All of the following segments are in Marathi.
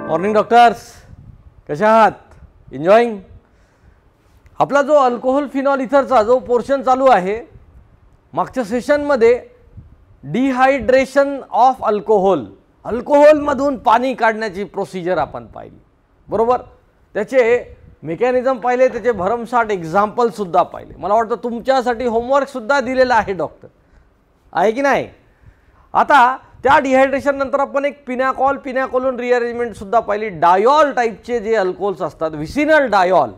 मॉर्निंग डॉक्टर्स, कशा आहात? एन्जॉईंग आपला जो अल्कोहोल फिनॉल इथरचा जो पोर्शन चालू आहे, मागच्या सेशनमध्ये डिहायड्रेशन ऑफ अल्कोहोल, अल्कोहोलमधून पाणी काढण्याची प्रोसिजर आपण पाहिली, बरोबर? त्याचे मेकॅनिझम पाहिले, त्याचे भरमसाठ एक्झाम्पल सुद्धा पाहिले. मला वाटतं तुमच्यासाठी होमवर्क सुद्धा दिलेला आहे डॉक्टर, आहे की नाही? आता त्या डिहायड्रेशन नंतर आपण एक पिनॅकोलोन रिअरेंजमेंट सुद्धा पाहिली. डायॉल टाईपचे जे अल्कोहोल्स असतात, व्हिसिनल डायॉल,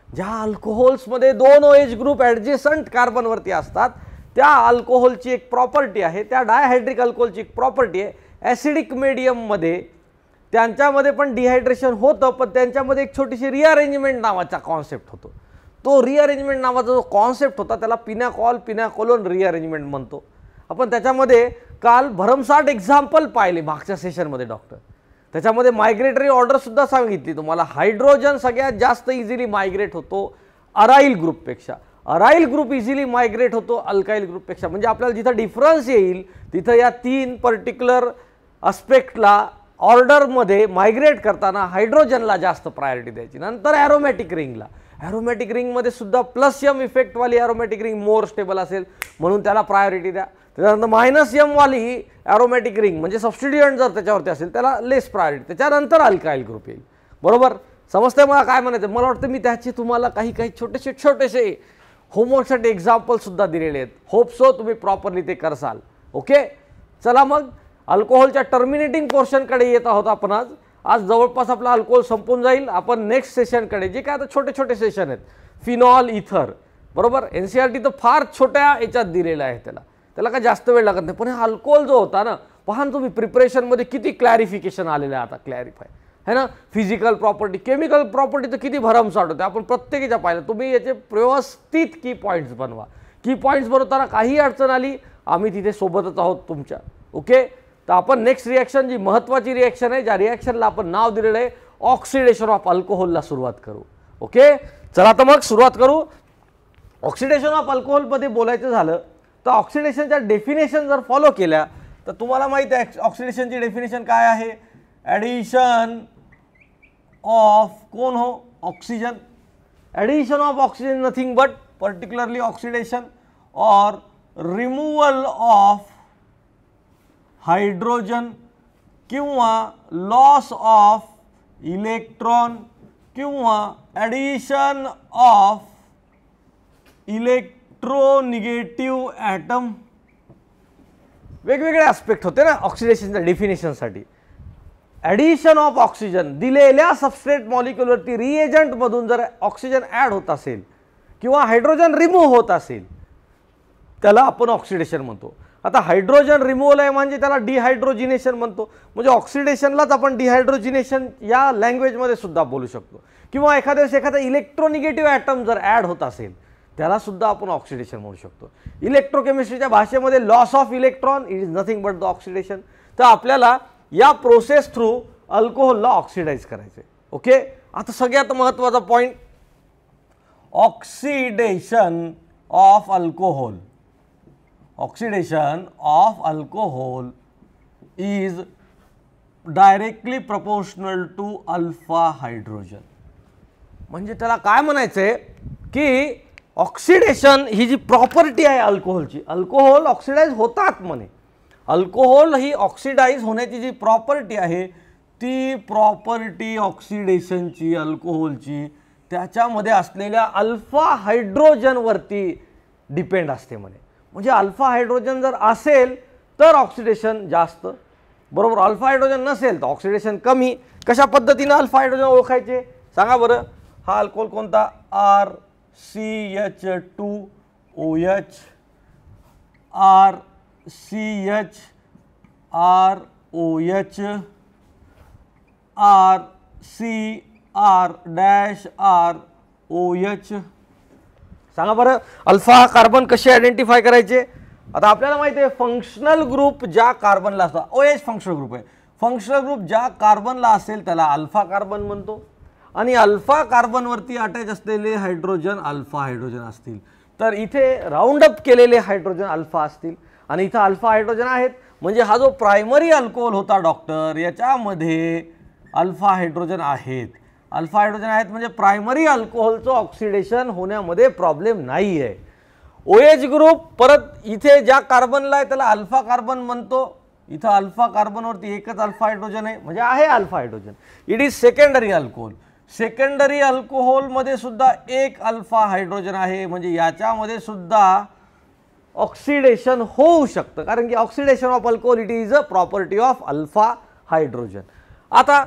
ज्या अल्कोहोल्समध्ये दोन OH ग्रुप ॲडजेसंट कार्बनवरती असतात, त्या अल्कोहोलची एक प्रॉपर्टी आहे, त्या डायहायड्रिक अल्कोहोलची एक प्रॉपर्टी आहे. ॲसिडिक मीडियममध्ये त्यांच्यामध्ये पण डिहायड्रेशन होतं, पण त्यांच्यामध्ये एक छोटीशी रिअरेंजमेंट नावाचा कॉन्सेप्ट होतो. तो रिअरेंजमेंट नावाचा जो कॉन्सेप्ट होता त्याला पिनॅकोलोन रिअरेंजमेंट म्हणतो. आपण त्याच्यामध्ये काल भरमसाठ एक्झाम्पल पाहिले मागच्या सेशनमध्ये डॉक्टर. त्याच्यामध्ये मायग्रेटरी ऑर्डरसुद्धा सांगितली तुम्हाला. हायड्रोजन सगळ्यात जास्त इझिली मायग्रेट होतो अराईल ग्रुपपेक्षा. अराईल ग्रुप इझिली मायग्रेट होतो अल्काईल ग्रुपपेक्षा. म्हणजे आपल्याला जिथं डिफरन्स येईल तिथं या तीन पर्टिक्युलर अस्पेक्टला ऑर्डरमध्ये मायग्रेट करताना हायड्रोजनला जास्त प्रायोरिटी द्यायची. नंतर ॲरोमॅटिक रिंगला, ॲरोमॅटिक रिंगमध्ये सुद्धा +M इफेक्टवाली ॲरोमॅटिक रिंग मोर स्टेबल असेल म्हणून त्याला प्रायोरिटी द्या. त्याच्यानंतर -M वाली ॲरोमॅटिक रिंग म्हणजे सबस्टिट्यूएंट जर त्याच्यावरती असेल त्याला लेस प्रायोरिटी. त्याच्यानंतर अल्काईल ग्रुप येईल, बरोबर? समजते मला काय म्हणायचं? मला वाटतं मी त्याचे तुम्हाला काही छोटेसे होमवर्कसाठी एक्झाम्पलसुद्धा दिलेले आहेत. होप सो तुम्ही प्रॉपरली ते करसाल. ओके, चला मग अल्कोहोलच्या टर्मिनेटिंग पोर्शनकडे येत आहोत आपण. आज जवळपास आपला अल्कोहोल संपून जाईल. आपण नेक्स्ट सेशनकडे, जे काय आता छोटे सेशन आहेत, फिनॉल इथर, बरोबर? NCERT तर फार छोट्या याच्यात दिलेलं आहे, त्याला काय जास्त वेळ लागत नाही. पण हा अल्कोहोल जो होता ना, पहा तुम्ही प्रिपरेशनमध्ये किती क्लॅरिफिकेशन आलेलं आहे आता, क्लॅरिफाय है ना. फिजिकल प्रॉपर्टी, केमिकल प्रॉपर्टी तर किती भरमसाठ होते, आपण प्रत्येकीच्या पाहिलं. तुम्ही याचे व्यवस्थित की पॉईंट्स बनवा. की पॉईंट्स बनवताना काही अडचण आली, आम्ही तिथे सोबतच आहोत तुमच्या. ओके, तर आपण नेक्स्ट रिॲक्शन, जी महत्त्वाची रिॲक्शन आहे, ज्या रिॲक्शनला आपण नाव दिलेलं आहे ऑक्सिडेशन ऑफ अल्कोहोलला सुरुवात करू. ओके, चला तर मग सुरुवात करू. ऑक्सिडेशन ऑफ अल्कोहोलमध्ये बोलायचं झालं तर ऑक्सिडेशनच्या डेफिनेशन जर फॉलो केल्या तर तुम्हाला माहिती आहे ऑक्सिडेशनची डेफिनेशन काय आहे. ॲडिशन ऑफ कोण हो, oxygen. Addition of oxygen nothing but particularly oxidation और रिमूवल ऑफ हायड्रोजन किंवा लॉस ऑफ इलेक्ट्रॉन किंवा ॲडिशन ऑफ इलेक्ट्रोनिगेटिव्ह ॲटम. वेगवेगळे ॲस्पेक्ट होते ना ऑक्सिडेशनच्या डेफिनेशनसाठी. ॲडिशन ऑफ ऑक्सिजन, दिलेल्या सबस्ट्रेट मॉलिक्युलवरती रिएजंटमधून जर ऑक्सिजन ॲड होत असेल किंवा हायड्रोजन रिमूव्ह होत असेल त्याला आपण ऑक्सिडेशन म्हणतो. आता हायड्रोजन रिमूव्हल आहे म्हणजे त्याला डिहायड्रोजिनेशन म्हणतो. म्हणजे ऑक्सिडेशनलाच आपण डिहायड्रोजिनेशन या लँग्वेजमध्ये सुद्धा बोलू शकतो. किंवा एखादा इलेक्ट्रोनिगेटिव्ह ॲटम जर ॲड होत असेल त्याला सुद्धा आपण ऑक्सिडेशन म्हणू शकतो. इलेक्ट्रोकेमिस्ट्रीच्या भाषेमध्ये loss of electron it is nothing but the oxidation. तर आपल्याला या प्रोसेस थ्रू अल्कोहोलला ऑक्सिडाइज करायचे. ओके, आता सगळ्यात महत्त्वाचा point, oxidation of alcohol. Oxidation of alcohol is directly proportional to alpha hydrogen. म्हणजे त्याला काय म्हणायचं आहे की ऑक्सिडेशन ही जी प्रॉपर्टी आहे अल्कोहोलची, अल्कोहोल ऑक्सिडाइज होतात म्हणे. अल्कोहोल ही ऑक्सिडाइज होण्याची जी प्रॉपर्टी आहे ती प्रॉपर्टी ऑक्सिडेशनची अल्कोहोलची त्याच्यामध्ये असलेल्या अल्फा हायड्रोजनवरती डिपेंड असते म्हणे. म्हणजे अल्फा हायड्रोजन जर असेल तर ऑक्सिडेशन जास्त, बरोबर? अल्फा हायड्रोजन नसेल तर ऑक्सिडेशन कमी. कशा पद्धतीने अल्फा हायड्रोजन ओळखायचे सांगा बरं. हा अल्कोहोल कोणता? RCH2OH, RCH, ROH, RCR-ROH. सांगा बरं अल्फा कार्बन कसे आयडेंटिफाय करायचे? आता आपल्याला माहिती आहे फंक्शनल ग्रुप ज्या कार्बनला असतो, OH फंक्शनल ग्रुप आहे. फंक्शनल ग्रुप ज्या कार्बनला असेल त्याला अल्फा कार्बन म्हणतो. आणि अल्फा कार्बनवरती अटॅच असलेले हायड्रोजन अल्फा हायड्रोजन असतील. तर इथे राउंड अप केलेले हायड्रोजन अल्फा असतील आणि इथं अल्फा हायड्रोजन आहेत. म्हणजे हा जो प्रायमरी अल्कोहोल होता डॉक्टर, याच्यामध्ये अल्फा हायड्रोजन आहेत. अल्फा हायड्रोजन आहेत म्हणजे प्रायमरी अल्कोहोलचं ऑक्सिडेशन होण्यामध्ये प्रॉब्लेम नाही आहे. OH ग्रुप परत इथे ज्या कार्बनला आहे त्याला अल्फा कार्बन म्हणतो. इथं अल्फा कार्बनवरती एकच अल्फा हायड्रोजन आहे म्हणजे आहे alpha hydrogen. It is secondary alcohol. Secondary अल्कोहोलमध्ये सुद्धा एक अल्फा हायड्रोजन आहे म्हणजे याच्यामध्ये सुद्धा ऑक्सिडेशन होऊ शकतं कारण की oxidation of alcohol it is a property of alpha hydrogen. आता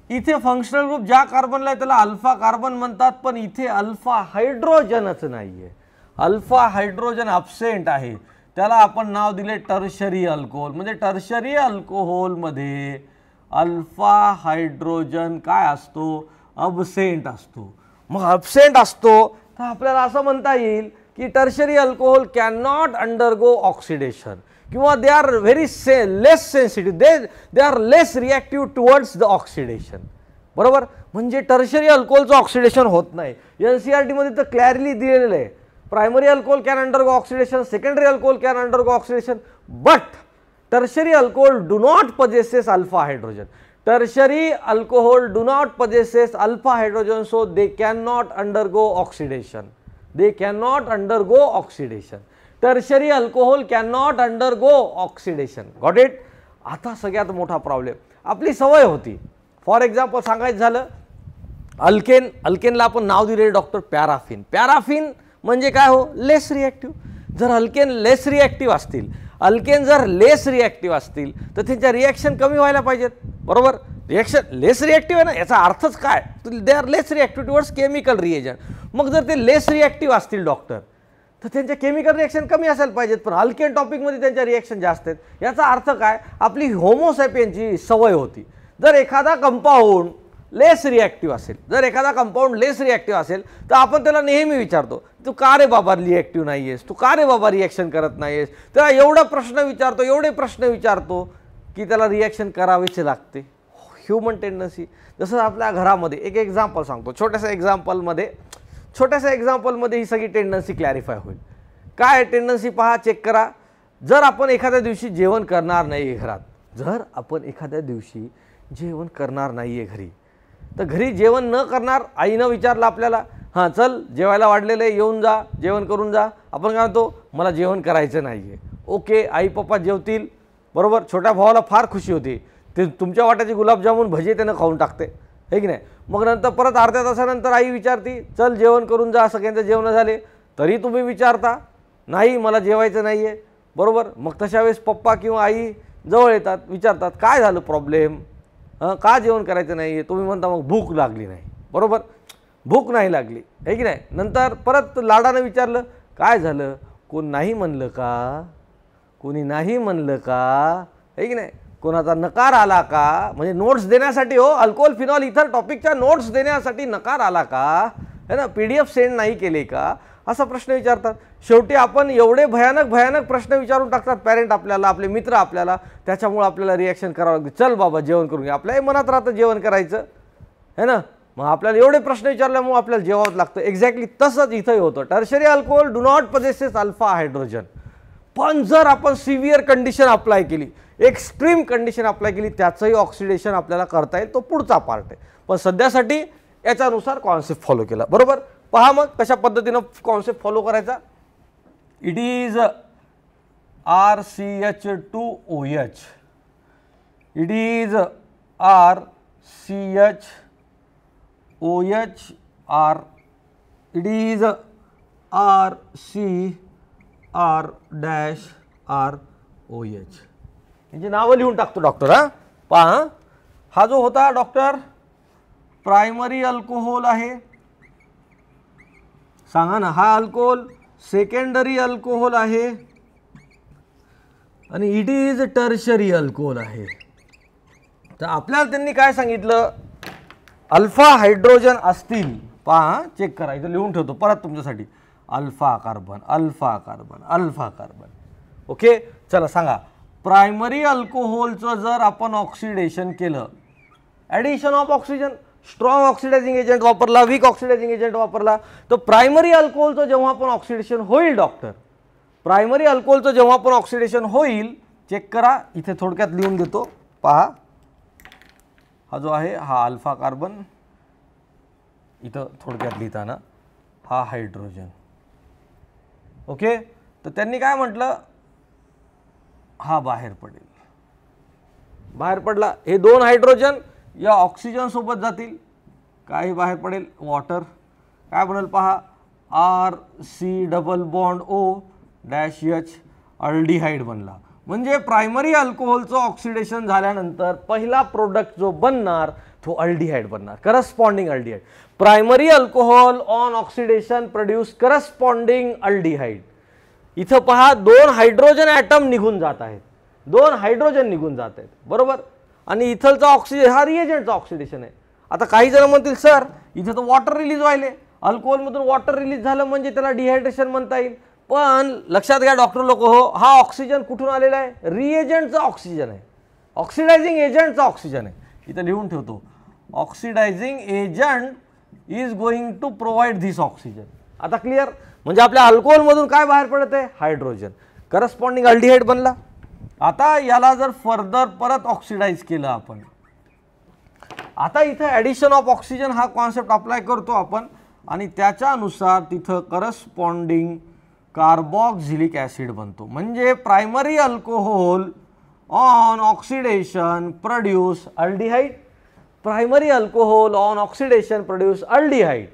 इथे फंक्शनल ग्रुप ज्या कार्बनला आहे त्याला अल्फा कार्बन म्हणतात पण इथे अल्फा हायड्रोजनच नाही आहे. अल्फा हायड्रोजन अब्सेंट आहे त्याला आपण नाव दिले टर्शरी अल्कोहोल. म्हणजे टर्शरी अल्कोहोलमध्ये अल्फा हायड्रोजन काय असतो अब्सेंट असतो. मग अब्सेंट असतो तर आपल्याला असं म्हणता येईल की tertiary alcohol can not undergo oxidation किंवा they are very less sensitive they are less reactive towards the oxidation. बरोबर म्हणजे टर्शरी अल्कोहोलचं ऑक्सिडेशन होत नाही. NCERT मध्ये तर क्लिअरली दिलेलं आहे primary alcohol can undergo oxidation secondary alcohol can undergo oxidation but tertiary alcohol do not possesses alpha hydrogen. Tertiary alcohol do not possesses alpha hydrogen, so they cannot undergo oxidation. They cannot undergo oxidation. Tertiary alcohol cannot undergo oxidation. Got it? आता सगळ्यात मोठा प्रॉब्लेम आपली सवय होती. फॉर एक्झाम्पल सांगायचं झालं अल्केन. अल्केनला आपण नाव दिले डॉक्टर पॅराफिन. पॅराफिन म्हणजे काय हो लेस रिॲक्टिव्ह. जर अल्केन लेस रिॲक्टिव्ह असतील अल्केन जर लेस रिॲक्टिव्ह असतील तर त्यांच्या रिॲक्शन कमी व्हायला पाहिजेत. बरोबर रिॲक्शन लेस रिॲक्टिव्ह आहे ना याचा अर्थच काय दे are less reactive towards chemical reagent. मग जर ते लेस रिॲक्टिव्ह असतील डॉक्टर तर त्यांच्या केमिकल रिॲक्शन कमी असायला पाहिजेत पण अल्केन टॉपिकमध्ये त्यांच्या रिॲक्शन जास्त आहेत. याचा अर्थ काय आपली होमोसॅपियनची सवय होती जर एखादा कंपाऊंड लेस रिॲक्टिव्ह असेल जर एखादा कंपाऊंड लेस रिॲक्टिव्ह असेल तर आपण त्याला नेहमी विचारतो तू का रे बाबा रिॲक्टिव्ह नाही आहेस तू का रे बाबा रिॲक्शन करत नाही आहेस. त्याला एवढा प्रश्न विचारतो एवढे प्रश्न विचारतो की त्याला रिॲक्शन करावीच लागते. Human tendency. जसं आपल्या घरामध्ये एक एक्झाम्पल सांगतो छोट्याशा एक्झाम्पलमध्ये ही सगळी टेंडन्सी क्लॅरिफाय होईल. काय टेंडन्सी पहा चेक करा. जर आपण एखाद्या दिवशी जेवण करणार नाही आहे घरात जर आपण एखाद्या दिवशी जेवण करणार नाही आहे घरी तर घरी जेवण न करणार आईनं विचारलं आपल्याला हां चल जेवायला वाढलेलं आहे येऊन जा जेवण करून जा. आपण काय म्हणतो मला जेवण करायचं नाही आहे. ओके आई पप्पा जेवतील. बरोबर छोट्या भावाला फार खुशी होती ते तुमच्या वाट्याचे गुलाबजामुन भजे त्यानं खाऊन टाकते हे की नाही. मग नंतर परत अर्ध्या तासानंतर आई विचारती चल जेवण करून जा. सगळ्यांचं जेवण झाले तरी तुम्ही विचारता नाही मला जेवायचं नाही आहे. बरोबर मग तशा वेळेस पप्पा किंवा आई जवळ येतात विचारतात काय झालं प्रॉब्लेम का जेवण करायचं नाही आहे. तुम्ही म्हणता मग भूक लागली नाही. बरोबर भूक नाही लागली आहे की नाही. नंतर परत लाडानं विचारलं काय झालं कोण नाही म्हणलं का कोणी नाही म्हणलं का आहे की नाही कोणाचा नकार आला का म्हणजे नोट्स देण्यासाठी हो अल्कोहोल फिनॉल इथर टॉपिकच्या नोट्स देण्यासाठी नकार आला का है ना PDF सेंड नाही केले का असा प्रश्न विचारतात. शेवटी आपण एवढे भयानक प्रश्न विचारून टाकतात पॅरेंट आपल्याला आपले मित्र आपल्याला त्याच्यामुळे आपल्याला रिॲक्शन करावं लागतं चल बाबा जेवण करून घे. आपल्याही मनात राहतं जेवण करायचं है ना. मग आपल्याला एवढे प्रश्न विचारल्यामुळे आपल्याला जेवावं लागतं. एक्झॅक्टली तसंच इथंही होतं. Tertiary alcohol do not possesses alpha hydrogen. पण जर आपण सिव्हिअर कंडिशन अप्लाय केली एक्स्ट्रीम कंडिशन अप्लाय केली त्याचंही ऑक्सिडेशन आपल्याला करता येईल. तो पुढचा पार्ट आहे पण सध्यासाठी याच्यानुसार कॉन्सेप्ट फॉलो केला. बरोबर पहा मग कशा पद्धतीनं कॉन्सेप्ट फॉलो करायचा. It is RCH2OH. It is RCHOHR. It is RCR-ROH. यांची नावं लिहून टाकतो डॉक्टर. पहा हा जो होता डॉक्टर प्रायमरी अल्कोहोल आहे सांगा ना. हा अल्कोहोल सेकंडरी अल्कोहोल आहे आणि इट इज टर्शरी अल्कोहोल आहे. तर आपल्याला त्यांनी काय सांगितलं अल्फा हायड्रोजन असतील. पहा चेक करा इथं लिहून ठेवतो परत तुमच्यासाठी alpha carbon alpha carbon alpha carbon. Okay चला सांगा प्रायमरी अल्कोहोलचं जर आपण ऑक्सिडेशन केलं addition of oxygen strong oxidizing agent वापरला वीक ऑक्सिडायझिंग एजंट वापरला तर प्रायमरी अल्कोहोलचं जेव्हा पण ऑक्सिडेशन होईल डॉक्टर प्रायमरी अल्कोहोलचं जेव्हा पण ऑक्सिडेशन होईल चेक करा इथे थोडक्यात लिहून देतो. पहा हा जो आहे हा अल्फा कार्बन, इथं थोडक्यात लिहिताना हा हायड्रोजन. ओके, तर त्यांनी काय म्हटलं, हा बाहेर पडेल. बाहेर पडला, हे 2 हायड्रोजन या ऑक्सिजन सोबत जातील, काय बाहेर पडेल, वॉटर. काय बनेल पहा, RC double bond O-H aldehyde बनला. म्हणजे प्रायमरी अल्कोहोलचं ऑक्सिडेशन झाल्यानंतर पहिला प्रोडक्ट जो बनणार तो अल्डिहाइड बनणार, corresponding aldehyde. Primary alcohol on oxidation produce corresponding aldehyde. इथं पहा 2 हायड्रोजन ॲटम निघून जात आहेत, 2 हायड्रोजन निघून जात आहेत, बरोबर. आणि इथलचा ऑक्सिजन हा रिएजंटचा ऑक्सिडेशन आहे. आता काही जण म्हणतील सर इथे तर वॉटर रिलीज व्हायले, अल्कोहोलमधून वॉटर रिलीज झालं म्हणजे त्याला डिहायड्रेशन म्हणता येईल. पण लक्षात घ्या डॉक्टर लोक हो, हा ऑक्सिजन कुठून आलेला आहे, रिएजंटचा ऑक्सिजन आहे, ऑक्सिडायझिंग एजंटचा ऑक्सिजन आहे. इथं लिहून ठेवतो, oxidizing agent is going to provide this oxygen. आता क्लिअर, म्हणजे आपल्या अल्कोहोलमधून काय बाहेर पडत आहे, हायड्रोजन, करस्पॉन्डिंग अल्डिहाइड बनला. आता याला जर फर्दर परत ऑक्सिडाइज केलं आपण, आता इथं ॲडिशन ऑफ ऑक्सिजन हा कॉन्सेप्ट अप्लाय करतो आपण, आणि त्याच्यानुसार तिथं करस्पॉन्डिंग कार्बोक्सिलिक ॲसिड बनतो. म्हणजे primary alcohol on oxidation produce aldehyde, primary alcohol on oxidation produce aldehyde,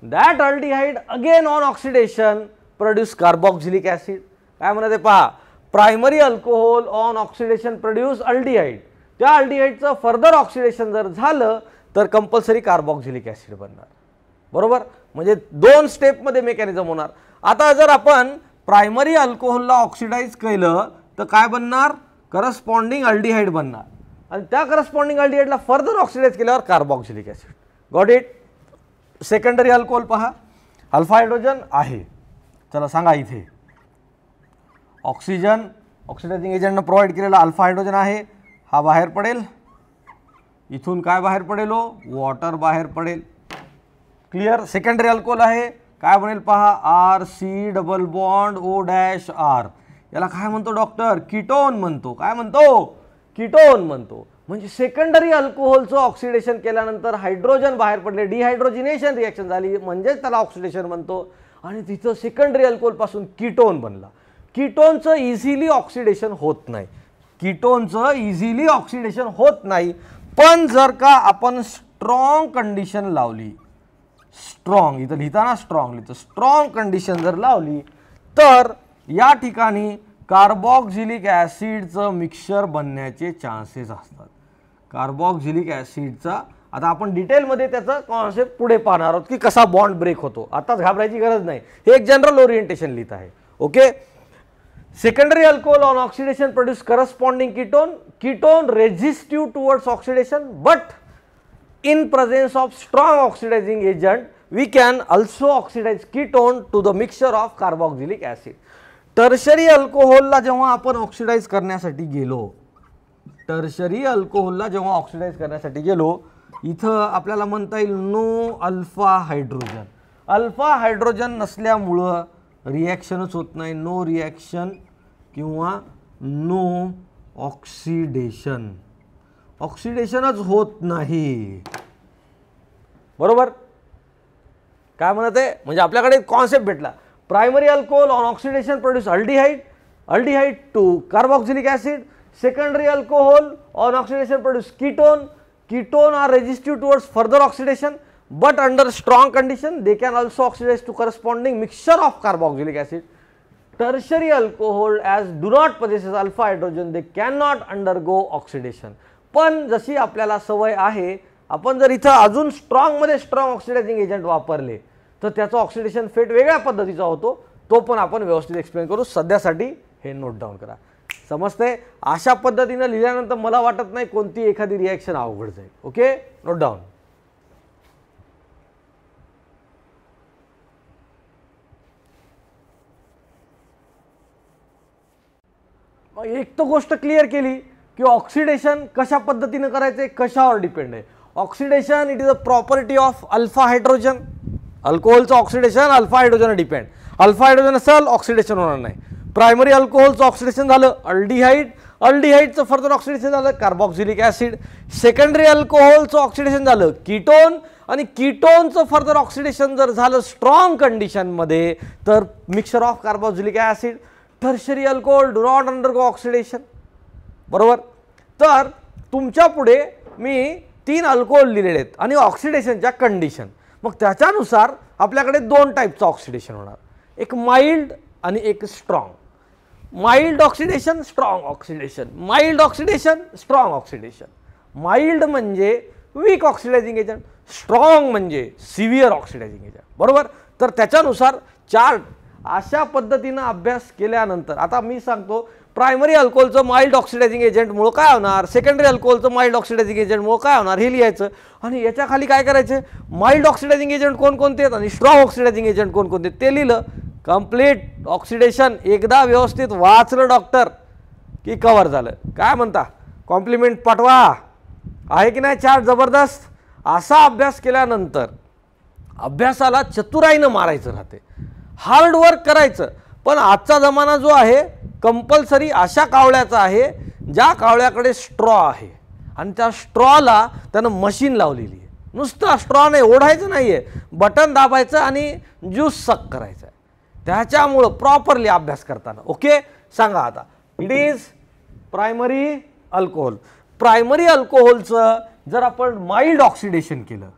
that aldehyde again on oxidation produce carboxylic acid. काय म्हणते पहा, primary alcohol on oxidation produce aldehyde, त्या अल्डिहाइडचं फर्दर ऑक्सिडेशन जर झालं तर कंपल्सरी कार्बोक्सिलिक ॲसिड बनणार, बरोबर. म्हणजे 2 स्टेपमध्ये मेकॅनिझम होणार. आता जर आपण प्रायमरी अल्कोहोलला ऑक्सिडाइज केलं तर काय बनणार, करस्पॉन्डिंग अल्डिहाइड बनणार, आणि त्या करस्पॉन्डिंग अल्डिहाइडला फर्दर ऑक्सिडाइज केल्यावर carboxylic acid. Got it. Secondary alcohol पहा, अल्फा हायड्रोजन आहे, चला सांगा इथे ऑक्सिजन ऑक्सिडायझिंग एजंटनं प्रोव्हाइड केलेला अल्फा हायड्रोजन आहे, हा बाहेर पडेल. इथून काय बाहेर पडेल, वॉटर बाहेर पडेल. क्लिअर. सेकंडरी अल्कोहोल आहे, काय बनेल पहा, RC डबल बॉन्ड O-R. याला काय म्हणतो डॉक्टर, कीटोन म्हणतो. काय म्हणतो, कीटोन म्हणतो. म्हणजे सेकंडरी अल्कोहोलचं ऑक्सिडेशन केल्यानंतर हायड्रोजन बाहेर पडले, डिहायड्रोजिनेशन रिॲक्शन झाली, म्हणजेच त्याला ऑक्सिडेशन म्हणतो. आणि तिथं सेकंडरी अल्कोहोलपासून कीटोन बनला. कीटोनचं इझिली ऑक्सिडेशन होत नाही, कीटोनचं इझिली ऑक्सिडेशन होत नाही. पण जर का आपण स्ट्रॉंग कंडिशन लावली, स्ट्रॉंग इथं लिहिताना स्ट्रॉंग लिहितो, स्ट्रॉंग कंडिशन जर लावली तर या ठिकाणी कार्बोक्सिलिक ॲसिडचं मिक्सचर बनण्याचे चान्सेस असतात. कार्बोक्सिलिक ॲसिडचा आता आपण डिटेलमध्ये त्याचा कॉन्सेप्ट पुढे पाहणार आहोत की कसा बॉन्ड ब्रेक होतो. आताच घाबरायची गरज नाही, हे एक जनरल ओरिएंटेशन लिहित आहे. Okay. Secondary alcohol on oxidation produce corresponding ketone. Ketone resistive towards oxidation, but in presence of strong oxidizing agent we can also oxidize ketone to the mixture of carboxylic acid. Tertiary अल्कोहोलला जेव्हा आपण ऑक्सिडाइज करण्यासाठी गेलो, टर्शरी अल्कोहोलला जेव्हा ऑक्सिडाइज करण्यासाठी गेलो, इथं आपल्याला म्हणता येईल no alpha hydrogen. Alpha hydrogen नसल्यामुळं रिॲक्शनच होत नाही, नो रिॲक्शन किंवा नो ऑक्सिडेशन, ऑक्सिडेशनच होत नाही, बरोबर. काय म्हणत आहे, म्हणजे आपल्याकडे कॉन्सेप्ट भेटला, primary alcohol on oxidation produce aldehyde, aldehyde to carboxylic acid. Secondary alcohol on oxidation produce ketone, ketone are resistive towards further oxidation, but under strong condition they can also oxidize to corresponding mixture of carboxylic acid. Tertiary alcohol as do not possesses alpha hydrogen, they cannot undergo oxidation. पण जशी आपल्याला सवय आहे, आपण जर इथं अजून स्ट्रॉंग मध्ये स्ट्रॉंग ऑक्सिडायझिंग एजंट वापरले तर त्याचा ऑक्सिडेशन फेट वेगळ्या पद्धतीचा होतो, तो पण आपण व्यवस्थित एक्सप्लेन करू. सध्यासाठी हे नोट डाऊन करा. समजते. अशा पद्धतीने लिहिल्यानंतर मला वाटत नाही कोणती एखादी रिॲक्शन अवघड जाईल. Okay, note down. एक तो गोष्ट क्लिअर केली की ऑक्सिडेशन कशा पद्धतीने करायचे, कशावर डिपेंड आहे. Oxidation it is a property of alpha hydrogen. अल्कोहोलचं oxidation alpha hydrogen depend. Alpha hydrogen असेल ऑक्सिडेशन होणार नाही. प्रायमरी अल्कोहोलचं ऑक्सिडेशन झालं अल्डिहाइड, अल्डिहाइडचं फर्दर ऑक्सिडेशन झालं कार्बॉक्सिलिक ॲसिड, सेकंडरी अल्कोहोलचं ऑक्सिडेशन झालं कीटोन, आणि कीटोनचं फर्दर ऑक्सिडेशन जर झालं स्ट्रॉंग कंडिशनमध्ये तर mixture of carboxylic acid. Tertiary alcohol do not undergo oxidation. बरोबर. तर तुमच्या पुढे मी 3 अल्कोहोल लिहिलेले आहेत आणि ऑक्सिडेशनच्या कंडिशन. मग त्याच्यानुसार आपल्याकडे 2 टाईपचं ऑक्सिडेशन होणार, एक माइल्ड आणि एक strong. Mild oxidation, strong oxidation. Mild oxidation, strong oxidation. Mild म्हणजे वीक ऑक्सिडायझिंग एजंट, स्ट्रॉंग म्हणजे सिव्हिअर ऑक्सिडायझिंग एजंट. बरोबर. तर त्याच्यानुसार चार्ट अशा पद्धतीनं अभ्यास केल्यानंतर आता मी सांगतो प्रायमरी अल्कोहोलचं माइल्ड ऑक्सिडायझिंग एजंटमुळं काय होणार, सेकंडरी अल्कोहोलचं माइल्ड ऑक्सिडायझिंग एजंटमुळं काय होणार हे लिहायचं. आणि याच्या खाली काय करायचं, माइल्ड ऑक्सिडायझिंग एजंट कोणकोणते आहेत आणि स्ट्रॉंग ऑक्सिडायझिंग एजंट कोणकोणते ते लिहिलं. कंप्लीट ऑक्सिडेशन एकदा व्यवस्थित वाचलं डॉक्टर की कव्हर झालं. काय म्हणता, कॉम्प्लिमेंट पाठवा. आहे की नाही चार्ट जबरदस्त. असा अभ्यास केल्यानंतर अभ्यासाला चतुराईनं मारायचं राहते, हार्डवर्क करायचं. पण आजचा जमाना जो आहे कंपल्सरी अशा कावळ्याचा आहे ज्या कावळ्याकडे स्ट्रॉ आहे आणि त्या स्ट्रॉला त्यानं मशीन लावलेली आहे. नुसतं स्ट्रॉ नाही, ओढायचं नाही आहे, बटन दाबायचं आणि ज्यूस सक करायचं आहे. त्याच्यामुळं प्रॉपरली अभ्यास करताना. ओके, सांगा आता. It is primary alcohol. Primary अल्कोहोलचं जर आपण माइल्ड ऑक्सिडेशन केलं,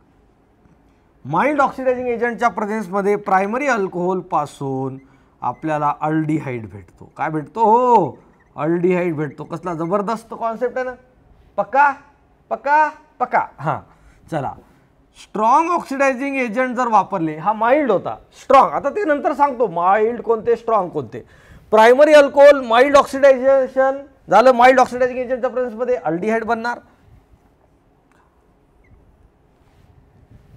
माइल्ड ऑक्सिडायझिंग एजंटच्या प्रेझेन्समध्ये प्रायमरी अल्कोहोलपासून आपल्याला अल्डिहाइड भेटतो. काय भेटतो, हो अल्डिहाइड भेटतो. कसला जबरदस्त कॉन्सेप्ट आहे ना. पक्का पक्का पक्का. हां चला, स्ट्रॉंग ऑक्सिडायझिंग एजंट जर वापरले, हा माइल्ड होता, स्ट्रॉंग आता ते नंतर सांगतो माइल्ड कोणते स्ट्रॉंग कोणते. प्रायमरी अल्कोहोल माइल्ड ऑक्सिडायझेशन झालं, माइल्ड ऑक्सिडायझिंग एजंटच्या प्रेझेन्समध्ये अल्डिहाइड बनणार.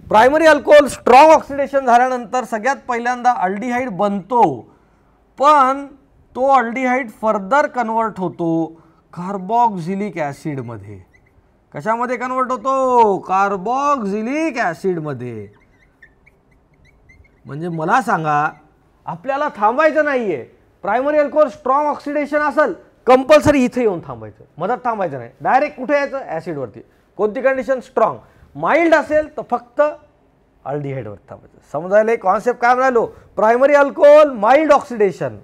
प्रायमरी अल्कोहोल स्ट्रॉंग ऑक्सिडेशन झाल्यानंतर सगळ्यात पहिल्यांदा अल्डिहाइड बनतो, पण तो अल्डिहाइड फर्दर कन्वर्ट होतो कार्बॉक्सिलिक ॲसिडमध्ये. कशामध्ये कन्वर्ट होतो, कार्बॉक्सिलिक ॲसिडमध्ये. म्हणजे मला सांगा, आपल्याला थांबायचं नाहीये. प्रायमरी अल्कोहोल स्ट्रॉंग ऑक्सिडेशन असेल कंपल्सरी इथे येऊन थांबायचं, मधात थांबायचं नाही, डायरेक्ट कुठे यायचं, ॲसिडवरती. कोणती कंडिशन, स्ट्रॉंग. माइल्ड असेल तर फक्त अल्डिहाइडवर थांबायचं. समजायला कॉन्सेप्ट काय म्हणालो, primary alcohol mild oxidation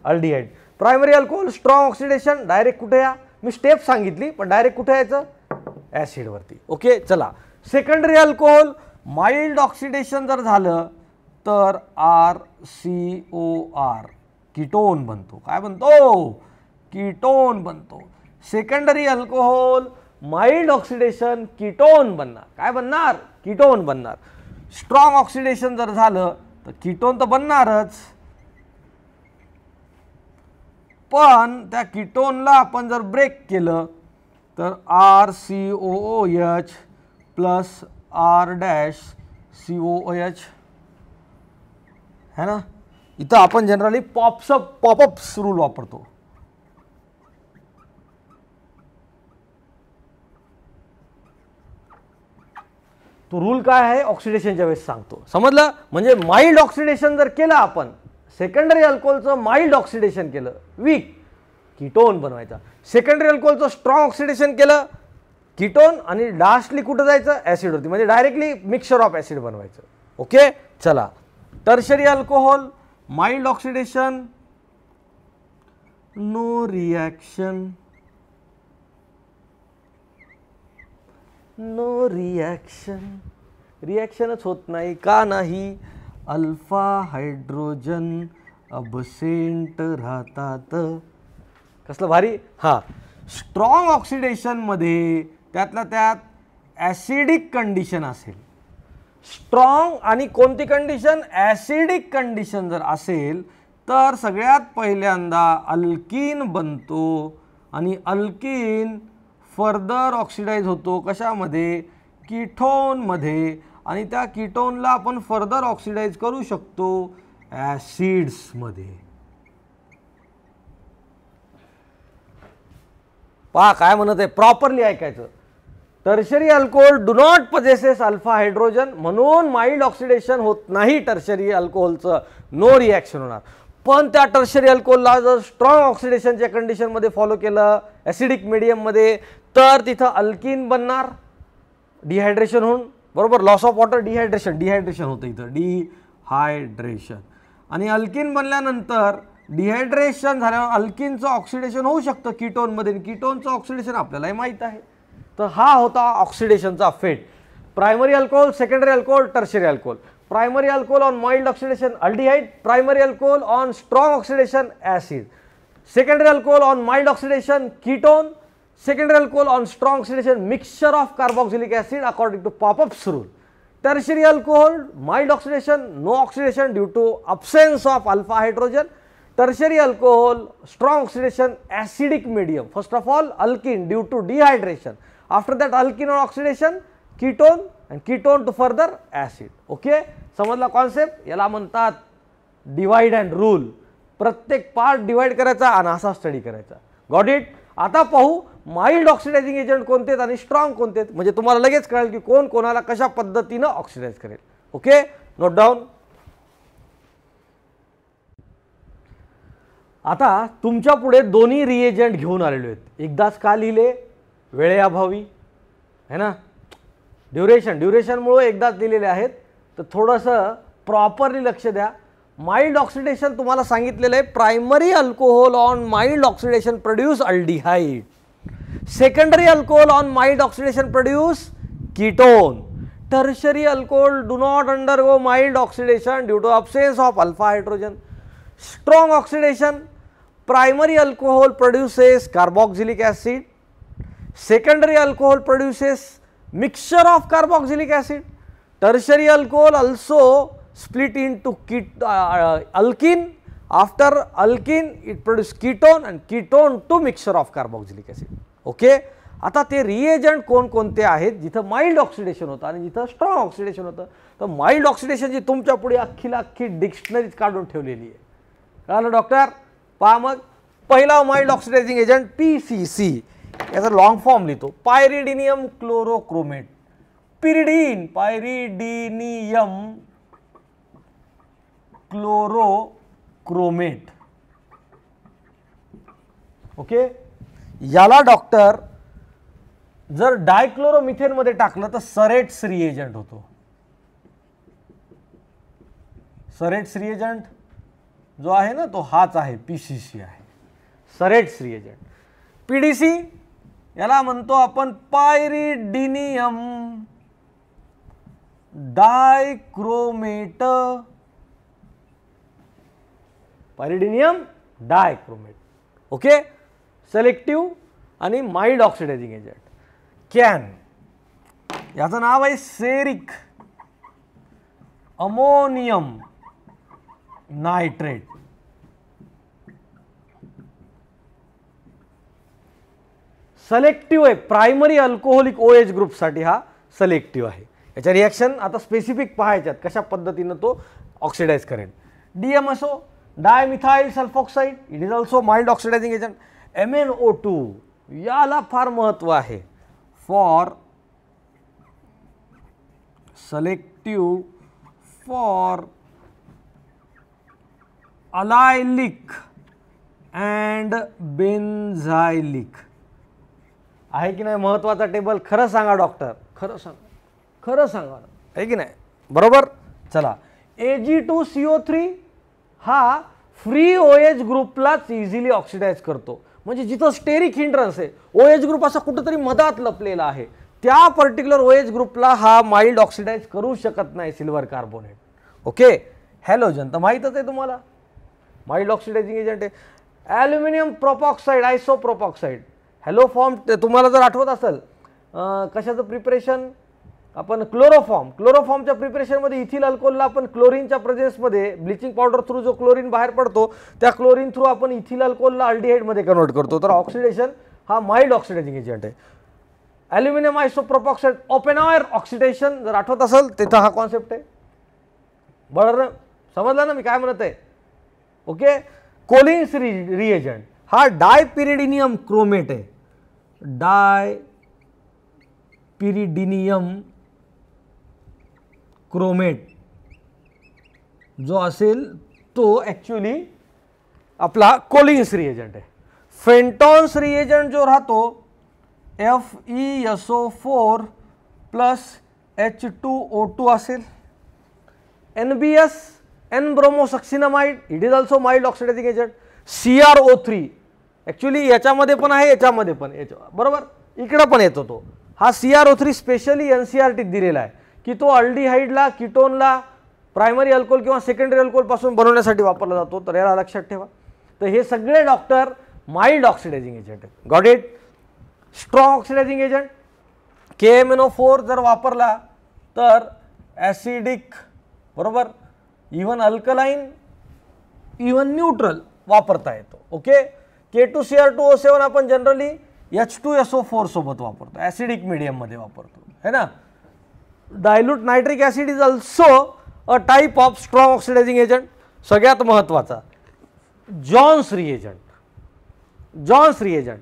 aldehyde, primary alcohol strong oxidation direct कुठे या, मी स्टेप सांगितली पण डायरेक्ट कुठे यायचं, ॲसिडवरती. ओके चला. सेकंडरी अल्कोहोल माइल्ड ऑक्सिडेशन जर झालं तर RCOR कीटोन बनतो. काय बनतो, कीटोन बनतो. Secondary alcohol mild oxidation ketone बनणार. काय बनणार, कीटोन बनणार. स्ट्रॉंग ऑक्सिडेशन जर झालं तर कीटोन तर बनणारच, पण त्या कीटोनला आपण जर ब्रेक केलं तर RCOOH प्लस R-COOH है ना. इथं आपण जनरली पॉपअप्स रूल वापरतो. तो रूल काय आहे ऑक्सिडेशनच्या वेळेस सांगतो, समजलं. म्हणजे माइल्ड ऑक्सिडेशन जर केलं आपण, सेकंडरी अल्कोहोलचं माइल्ड ऑक्सिडेशन केलं, वीक कीटोन बनवायचा. सेकंडरी अल्कोहोलचं स्ट्रॉंग ऑक्सिडेशन केलं, कीटोन, आणि लास्टली कुठं जायचं, ॲसिडवरती. म्हणजे डायरेक्टली मिक्सचर ऑफ ॲसिड बनवायचं. ओके चला. Tertiary alcohol mild oxidation, no reaction, no reaction, रिॲक्शनच होत नाही. का नाही, अल्फा हायड्रोजन अबसेंट राहतात. कसलं भारी. हां, स्ट्रॉंग ऑक्सिडेशनमध्ये त्यातल्या त्यात ॲसिडिक कंडिशन असेल, स्ट्रॉंग आणि कोणती कंडिशन, ॲसिडिक कंडिशन जर असेल तर सगळ्यात पहिल्यांदा अल्कीन बनतो आणि अल्कीन फर्दर ऑक्सिडाइज होतो. कशामध्ये, कीटोनमध्ये. आणि त्या कीटोनला आपण फर्दर ऑक्सिडाइज करू शकतो ॲसिड्समध्ये. पहा काय म्हणत आहे, प्रॉपरली ऐकायचं. Tertiary alcohol do not possesses alpha hydrogen, म्हणून माइल्ड ऑक्सिडेशन होत नाही टर्शरी अल्कोहोलचं, नो रिॲक्शन होणार. पण त्या टर्शरी अल्कोहोलला जर स्ट्रॉंग ऑक्सिडेशनच्या कंडिशनमध्ये फॉलो केलं ॲसिडिक मिडियममध्ये, तर तिथं अल्किन बनणार डिहायड्रेशन होऊन, बरोबर, लॉस ऑफ वॉटर, डिहायड्रेशन होतं इथं, डिहायड्रेशन. आणि अल्किन बनल्यानंतर डिहायड्रेशन झाल्यावर अल्किनचं ऑक्सिडेशन होऊ शकतं कीटोनमध्ये, कीटोनचं ऑक्सिडेशन आपल्यालाही माहीत आहे. तर हा होता ऑक्सिडेशनचा फेट. Primary alcohol, secondary alcohol, tertiary alcohol. Primary alcohol on mild oxidation aldehyde, primary alcohol on strong oxidation acid, secondary alcohol on mild oxidation ketone, secondary alcohol on strong oxidation mixture of carboxylic acid according to Popup's rule. Tertiary alcohol mild oxidation, no oxidation due to absence of alpha hydrogen. Tertiary alcohol strong oxidation, acidic medium. First of all alkene due to dehydration, after that alkene on oxidation ketone and ketone to further acid. Okay, समजला कॉन्सेप्ट. याला म्हणतात डिवाइड अँड रूल. प्रत्येक पार्ट डिवाइड करायचा आणि असा स्टडी करायचा. Got it. आता पाहू माइल्ड ऑक्सिडायझिंग एजंट कोणते आणि स्ट्रॉंग कोणते, म्हणजे तुम्हाला लगेच कळेल की कोण कोणाला कशा पद्धतीनं ऑक्सिडाइज करेल. Okay, note down. आता तुमच्या पुढे दोन्ही रिएजंट घेऊन आलेले आहेत. एकदाच का लिहिले, वेळेअभावी है ना, ड्युरेशनमुळे एकदाच दिलेले आहेत, तर थोडंसं प्रॉपरली लक्ष द्या. माइल्ड ऑक्सिडेशन तुम्हाला सांगितलेलं आहे, primary alcohol on mild oxidation produce aldehyde, secondary alcohol on mild oxidation produce ketone, tertiary alcohol do not undergo mild oxidation due to absence of alpha hydrogen. Strong oxidation, primary alcohol produces carboxylic acid, secondary alcohol produces mixture of carboxylic acid, tertiary alcohol also split into alkene, after alkene it produces ketone and ketone to mixture of carboxylic acid. Okay, आता ते रिएजंट कोणकोणते आहेत जिथं माइल्ड ऑक्सिडेशन होतं आणि जिथं स्ट्रॉंग ऑक्सिडेशन होतं. तर माइल्ड ऑक्सिडेशनची तुमच्या पुढे अख्खी डिक्शनरीज काढून ठेवलेली आहे. कळलं डॉक्टर. पहा मग, पहिला माइल्ड ऑक्सिडायझिंग एजंट PCC, याचा लॉंग फॉर्म लिहितो, पायरिडिनियम क्लोरोक्रोमेट. पायरिडिनियम क्लोरोक्रोमेट. ओके, याला डॉक्टर जर डायक्लोरोमिथेन मध्ये टाकलं तर सरेट्स रिएजंट होतो. सरेट्स रिएजंट जो आहे ना तो हाच आहे, PCC आहे, सरेट्स रिएजंट. PDC याला म्हणतो आपण पायरिडिनियम डायक्रोमेट. पायरिडिनियम डायक्रोमेट. ओके, सेलेक्टिव्ह आणि माइल्ड ऑक्सिडायझिंग एजंट. कॅन, याचं नाव आहे सेरिक अमोनियम नायट्रेट. सेलेक्टिव्ह आहे, प्रायमरी अल्कोहोलिक OH ग्रुपसाठी हा सेलेक्टिव्ह आहे. याच्या रिॲक्शन आता स्पेसिफिक पाहायच्यात कशा पद्धतीनं तो ऑक्सिडाइज करेल. DMSO dimethyl sulphoxide, it is also mild oxidizing agent. MnO2 याला फार महत्व आहे, फॉर सेलेक्टिव्ह फॉर अलायलिक अँड बेन्झायलिक. आहे की नाही महत्वाचा टेबल? खरं सांगा डॉक्टर, खरं सांगा आहे की नाही? बरोबर. चला, Ag2CO3 हा फ्री OH ग्रुपलाच इझिली ऑक्सिडाइज करतो. म्हणजे जिथं स्टेरिक हिंड्रन्स आहे, OH ग्रुप असा कुठेतरी मधात लपलेला आहे, त्या पर्टिक्युलर OH ग्रुपला हा माइल्ड ऑक्सिडाइज करू शकत नाही सिल्वर कार्बोनेट. ओके, हॅलोजन तर माहीतच आहे तुम्हाला, माइल्ड ऑक्सिडायझिंग एजंट आहे. ॲल्युमिनियम प्रोपॉक्साईड, आयसोप्रोपॉक्साईड, हॅलो फॉर्म तुम्हाला जर आठवत असेल कशाचं प्रिपरेशन आपण, क्लोरोफॉर्मच्या प्रिपरेशनमध्ये इथिल अल्कोहोलला आपण क्लोरीनच्या प्रेझेन्समध्ये ब्लिचिंग पावडर थ्रू जो क्लोरीन बाहेर पडतो त्या क्लोरीन थ्रू आपण इथिल अल्कोहोलला अल्डिहाइडमध्ये कन्वर्ट करतो. तर ऑक्सिडेशन हा माइल्ड ऑक्सिडायझिंग एजंट आहे. ॲल्युमिनियम आयसोप्रोपॉक्साईड, ओपेनॉयर ऑक्सिडेशन जर आठवत असेल तिथं हा कॉन्सेप्ट आहे. बरोबर समजलं ना मी काय म्हणत आहे? ओके, कोलिन्स रिएजंट हा डायपिरिडिनियम क्रोमेट आहे. डायपिरिडिनियम क्रोमेट जो असेल तो ॲक्च्युली आपला कोलिन्स रिएजंट आहे. फेंटॉन्स रिएजंट जो राहतो FeSO4 प्लस H2O2 असेल. NBS N bromosuccinimide it is also mild oxidizing agent. CrO3 actually याच्यामध्ये पण आहे, याच्यामध्ये पण, बरोबर, इकडं पण येतो तो. हा CrO3 स्पेशली NCERT दिलेला आहे की तो अल्डिहाइडला, कीटोनला प्रायमरी अल्कोहोल किंवा सेकंडरी अल्कोहोल पासून बनवण्यासाठी वापरला जातो. तर याला लक्षात ठेवा. तर हे सगळे डॉक्टर माइल्ड ऑक्सिडायझिंग एजंट आहेत. Got it. Strong oxidizing agent KMnO4 जर वापरला तर ॲसिडिक, बरोबर, इव्हन अल्कलाइन, इव्हन न्यूट्रल वापरता येतो. ओके. K2Cr2O7 आपण जनरली H2SO4 सोबत वापरतो, ॲसिडिक मीडियममध्ये वापरतो, है ना. Dilute nitric acid is also a type of strong oxidizing agent. सगळ्यात महत्त्वाचा जॉन्स रिएजंट. जॉन्स रिएजंट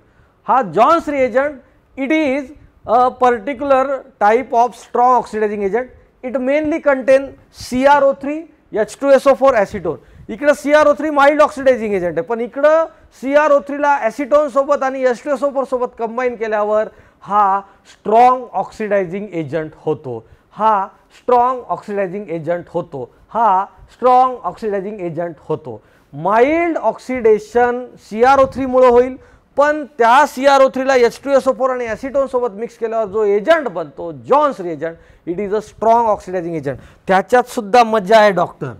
हा Jones reagent it is a particular type of strong oxidizing agent. It mainly contain CrO3, H2SO4, acetone. इकडं CrO3 माइल्ड ऑक्सिडायझिंग एजंट आहे, पण इकडं CrO3ला ॲसिटोन सोबत आणि H2SO4 सोबत कंबाईन केल्यावर हा स्ट्रॉंग ऑक्सिडायझिंग एजंट होतो. हा स्ट्रॉंग ऑक्सिडायझिंग एजंट होतो. हा स्ट्रॉंग ऑक्सिडायझिंग एजंट होतो. माइल्ड ऑक्सिडेशन CrO3 मुळे होईल, पण त्या CrO3ला H2SO4 आणि ॲसिटोन सोबत मिक्स केल्यावर जो एजंट बनतो Jones reagent, it is a strong oxidizing agent. त्याच्यात सुद्धा मजा आहे डॉक्टर.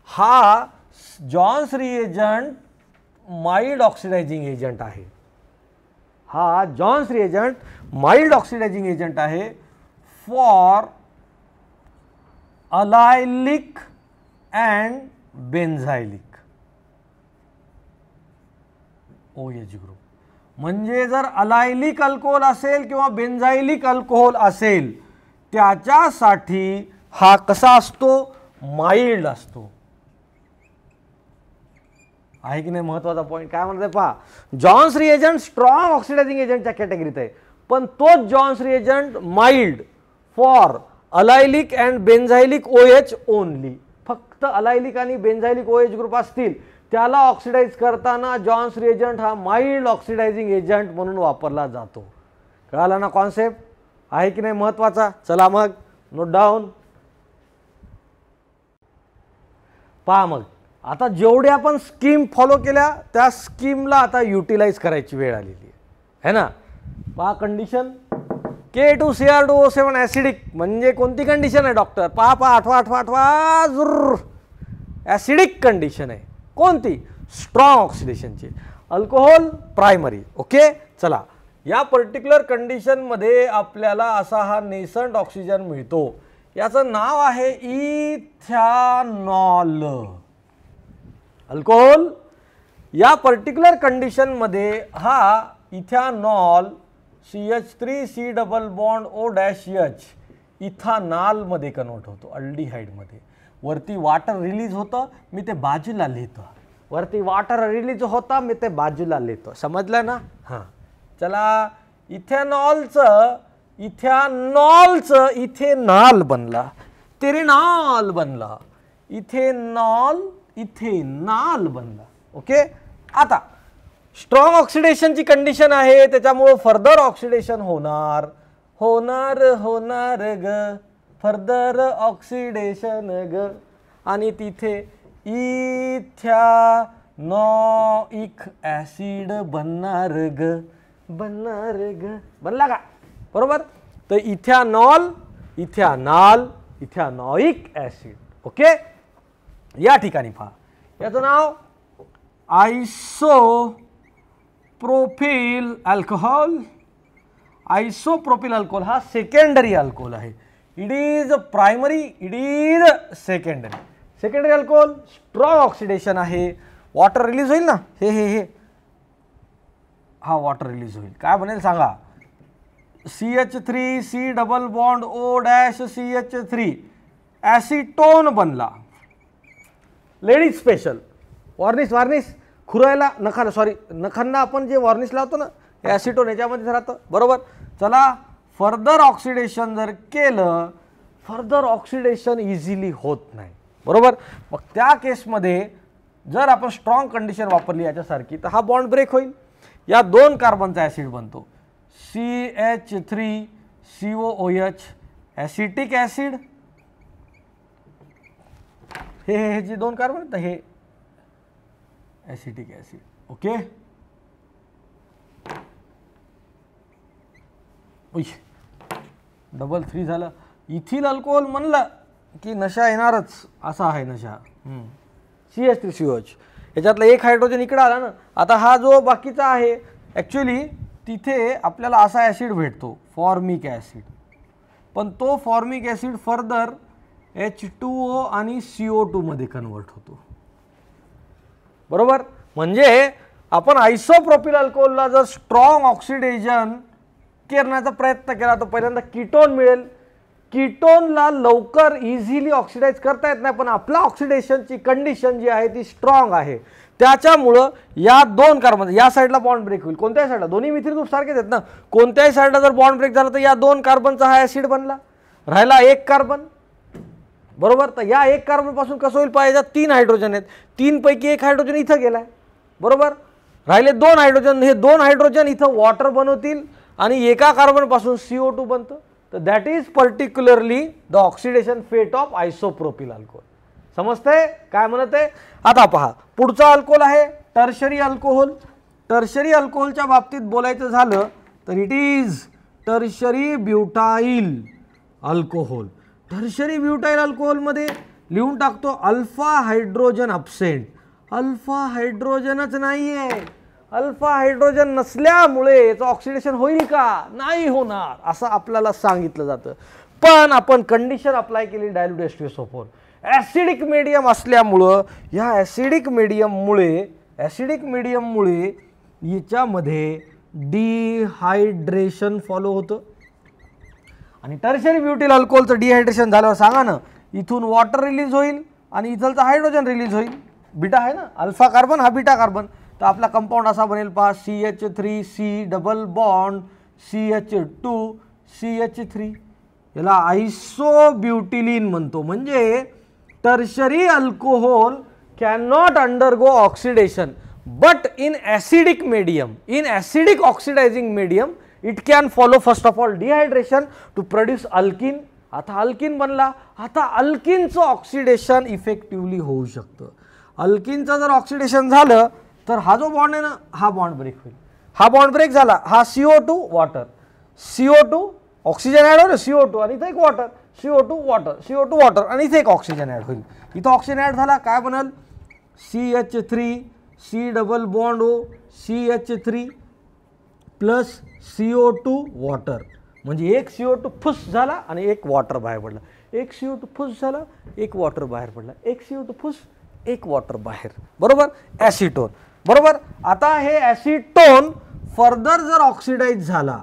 हा Jones reagent mild oxidising agent आहे. हा Jones reagent mild oxidising agent आहे for allylic and benzylic OH group. म्हणजे जर अलायलिक अल्कोहोल असेल किंवा बेन्झायलिक अल्कोहोल असेल त्याच्यासाठी हा कसा असतो, माइल्ड असतो. आहे की नाही महत्त्वाचा पॉईंट. काय म्हणते पहा, जॉन्स रिएजंट स्ट्रॉंग ऑक्सिडायझिंग एजंटच्या कॅटेगरीत आहे, पण तोच Jones reagent mild for allylic and benzylic OH only. फक्त अलायलिक आणि बेन्झायलिक OH ग्रुप असतील त्याला ऑक्सिडाइज करताना जॉन्स रिएजंट हा माइल्ड ऑक्सिडायझिंग एजंट म्हणून वापरला जातो. कळाला ना कॉन्सेप्ट. आहे की नाही महत्त्वाचा. चला मग नोट डाऊन. पहा मग आता जेवढे आपण स्कीम फॉलो केल्या त्या स्कीमला आता युटिलाइज करायची वेळ आलेली आहे ना. पहा कंडिशन K2Cr2O7 ॲसिडिक म्हणजे कोणती कंडिशन आहे डॉक्टर. पहा आठवा जुर ॲसिडिक कंडिशन आहे. कोणती, स्ट्रॉंग ऑक्सिडेशनची. Alcohol primary. ओके. चला या पर्टिक्युलर कंडिशनमध्ये आपल्याला असा हा नेसंट ऑक्सिजन मिळतो. याचं नाव आहे इथॅनॉल. अल्कोहोल या पर्टिक्युलर कंडिशनमध्ये हा ethanol CH3C double bond OH इथानॉलमध्ये कन्वर्ट होतो, अल्डिहाइडमध्ये. वरती वॉटर रिलीज होतं, मी ते बाजूला लिहितो. वरती वॉटर रिलीज होता, मी ते बाजूला लिहितो. समजलं ना. हां चला. इथेनॉल बनला, तेरेनॉल बनला, इथेनॉल बनला. ओके. आता स्ट्रॉंग ऑक्सिडेशनची कंडिशन आहे, त्याच्यामुळे फर्दर ऑक्सिडेशन होणार ग, फर्दर ऑक्सिडेशन ग. आणि तिथे इथॅनॉइक ॲसिड बनणार ग. बनला का. बरोबर. तर इथॅनॉइक ॲसिड. ओके. या ठिकाणी पहा याचं नाव आयसोप्रोपिल अल्कोहोल. आयसोप्रोपिल अल्कोहोल हा सेकंडरी अल्कोहोल आहे. It is primary, it is secondary. Secondary alcohol strong oxidation आहे. वॉटर रिलीज होईल ना, हे हा वॉटर रिलीज होईल. काय बनेल सांगा. CH3C double bond O'CH3 acetone बनला. Ladies special. वॉर्निश खुरायला नखाला, सॉरी नखांना आपण जे वॉर्निश लावतो ना, हे ॲसिटोन याच्यामध्ये राहतं. बरोबर. चला फर्दर ऑक्सिडेशन जर केलं, फर्दर ऑक्सिडेशन इझिली होत नाही. बरोबर. मग त्या केसमध्ये जर आपण स्ट्रॉंग कंडिशन वापरली याच्यासारखी तर हा बॉन्ड ब्रेक होईल, या 2 कार्बनचा ॲसिड बनतो CH3COOH ॲसिटिक ॲसिड, हे जे 2 कार्बन आहेत हे ॲसिटिक ॲसिड. ओके, डबल 3 झालं. इथिल अल्कोहोल म्हणलं की नशा येणारच, असा आहे नशा. CH3COH याच्यातला एक हायड्रोजन इकडे आला ना. आता हा जो बाकीचा आहे ॲक्च्युली तिथे आपल्याला असा ॲसिड भेटतो फॉर्मिक ॲसिड, पण तो फॉर्मिक ॲसिड फर्दर H2O आणि CO2 मध्ये कन्वर्ट होतो. बरोबर, म्हणजे आपण आयसोप्रोपिल अल्कोहोलला जर स्ट्रॉंग ऑक्सिडेशन करण्याचा प्रयत्न केला तर पहिल्यांदा कीटोन मिळेल. कीटोनला लवकर इझिली ऑक्सिडाइज करता येत नाही, पण आपला ऑक्सिडेशनची कंडिशन जी आहे ती स्ट्रॉंग आहे, त्याच्यामुळं या 2 कार्बन या साईडला बॉन्ड ब्रेक होईल. कोणत्याही साईडला, दोन्ही मिथिल ग्रुप सारखेच आहेत ना, कोणत्याही साईडला जर बॉन्ड ब्रेक झाला तर या 2 कार्बनचा हा ॲसिड बनला, राहिला 1 कार्बन. बरोबर, तर या 1 कार्बन पासून कसं होईल पाहिजे, 3 हायड्रोजन आहेत, 3 पैकी 1 हायड्रोजन इथं गेलाय. बरोबर, राहिले 2 हायड्रोजन, हे 2 हायड्रोजन इथं वॉटर बनवतील आणि एका कार्बन पासून CO2 बनतं. तर that is particularly the oxidation फेट ऑफ आयसोप्रोपिल अल्कोहोल. समजतंय काय म्हणत आहे. आता पहा पुढचा अल्कोहोल आहे टर्शरी अल्कोहोल. टर्शरी अल्कोहोलच्या बाबतीत बोलायचं झालं तर it is tertiary butyl alcohol. Tertiary butyl अल्कोहोलमध्ये लिहून टाकतो अल्फा हायड्रोजन अब्सेंट. अल्फा हायड्रोजनच नाही आहे, अल्फा हायड्रोजन नसल्यामुळे याचं ऑक्सिडेशन होईल का, नाही होणार असं आपल्याला सांगितलं जातं. पण आपण कंडिशन अप्लाय केली डायल्यूट H2SO4. ॲसिडिक मीडियम असल्यामुळं या ॲसिडिक मीडियममुळे याच्यामध्ये डिहायड्रेशन फॉलो होतं. आणि टर्शरी ब्युटाइल अल्कोहोलचं डिहायड्रेशन झाल्यावर सांगा ना, इथून वॉटर रिलीज होईल आणि इथलचा हायड्रोजन रिलीज होईल. बीटा आहे ना, अल्फा कार्बन हा बीटा कार्बन, तर आपला कंपाऊंड असा बनेल पहा CH3C डबल बॉन्ड CH2CH3. याला आयसोब्युटिलीन म्हणतो. म्हणजे tertiary alcohol can not undergo oxidation but in acidic medium, in acidic oxidizing medium it can follow first of all dehydration to produce alkene. आता अल्किन बनला, आता अल्किनचं ऑक्सिडेशन इफेक्टिव्हली होऊ शकतं. अल्किनचं जर ऑक्सिडेशन झालं तर हा जो बॉन्ड आहे ना हा बॉन्ड ब्रेक होईल. हा बॉन्ड ब्रेक झाला, हा CO2 water, CO2 oxygen add होईल, CO2 आणि इथं एक water, CO2 water, CO2 water आणि इथे एक ऑक्सिजन ॲड होईल. इथं ऑक्सिजन ॲड झाला काय बनल CH3C double bond O CH3 plus CO2 water. म्हणजे एक CO2 फुस झाला आणि एक वॉटर बाहेर पडला, एक CO2 फुस झाला एक वॉटर बाहेर पडला, एक CO2 फुस एक वॉटर बाहेर. बरोबर, ॲसिटोन. बरोबर, आता हे ॲसिटोन फर्दर जर ऑक्सिडाइज झाला,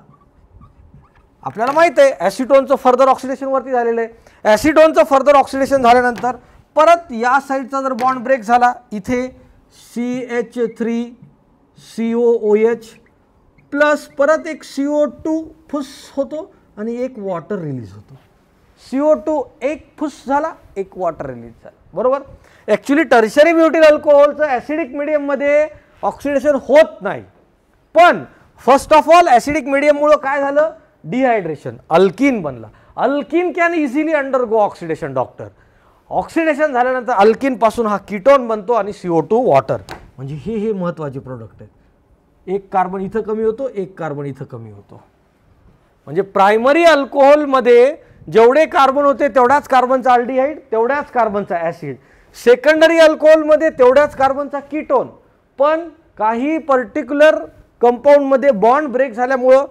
आपल्याला माहित आहे ॲसिटोनचं फर्दर ऑक्सिडेशन वरती झालेलं आहे. ॲसिटोनचं फर्दर ऑक्सिडेशन झाल्यानंतर परत या साईडचा जर बॉन्ड ब्रेक झाला, इथे CH3COOH प्लस परत एक CO2 फुस होतो आणि एक वॉटर रिलीज होतो. CO2 एक फुस झाला एक वॉटर रिलीज झाला. बरोबर, ॲक्च्युली टर्शरी ब्युटाइल अल्कोहोलचं ॲसिडिक मीडियममध्ये ऑक्सिडेशन होत नाही, पण फर्स्ट ऑफ ऑल ॲसिडिक मीडियममुळं काय झालं, डिहायड्रेशन, अल्किन बनला. Alkene can easily undergo oxidation doctor. Oxidation झाल्यानंतर अल्किन पासून हा कीटोन बनतो आणि CO2 वॉटर. म्हणजे हे महत्त्वाचे प्रोडक्ट आहेत. एक कार्बन इथं कमी होतो, एक कार्बन इथं कमी होतो. म्हणजे प्रायमरी अल्कोहोलमध्ये जेवढे कार्बन होते तेवढ्याच कार्बनचा अल्डिहाइड, तेवढ्याच कार्बनचा ॲसिड. सेकंडरी अल्कोहोलमध्ये तेवढ्याच कार्बनचा कीटोन, पण काही पर्टिक्युलर कंपाऊंडमध्ये बॉन्ड ब्रेक झाल्यामुळं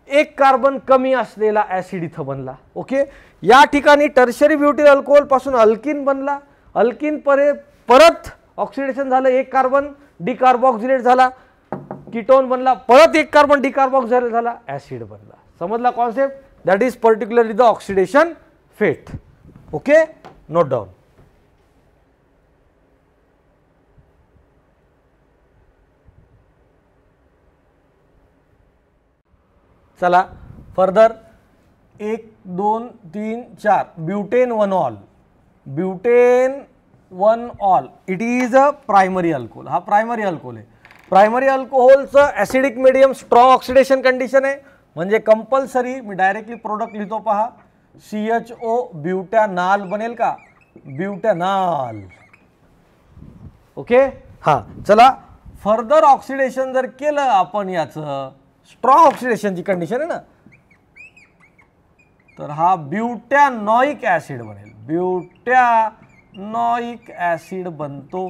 एक कार्बन कमी असलेला ॲसिड इथं बनला. ओके, या ठिकाणी टर्शरी ब्युटाइल अल्कोहोल पासून अल्किन बनला. अल्किन परत ऑक्सिडेशन झालं, एक कार्बन डिकार्बॉक्सिलेट झाला, कीटोन बनला, परत एक कार्बन डिकार्बॉक्सिलेट झाला, ॲसिड बनला. समजला concept. That is particularly the oxidation fate. Okay, note down. चला further 1 2 3 4 butane one ol. Butane one ol, it is a primary alcohol. हा प्रायमरी अल्कोहोल आहे. प्रायमरी अल्कोहोलचं acidic medium strong oxidation condition आहे, म्हणजे कंपल्सरी मी डायरेक्टली प्रोडक्ट लिहितो पहा, CHO ब्युटॅनॉल बनेल का, ब्युटॅनॉल. ओके. हां चला, फर्दर ऑक्सिडेशन जर केलं आपण याचं, स्ट्रॉंग ऑक्सिडेशनची कंडिशन आहे ना, तर हा ब्युटॅनॉइक ॲसिड बनेल, ब्युटॅनॉइक ॲसिड बनतो.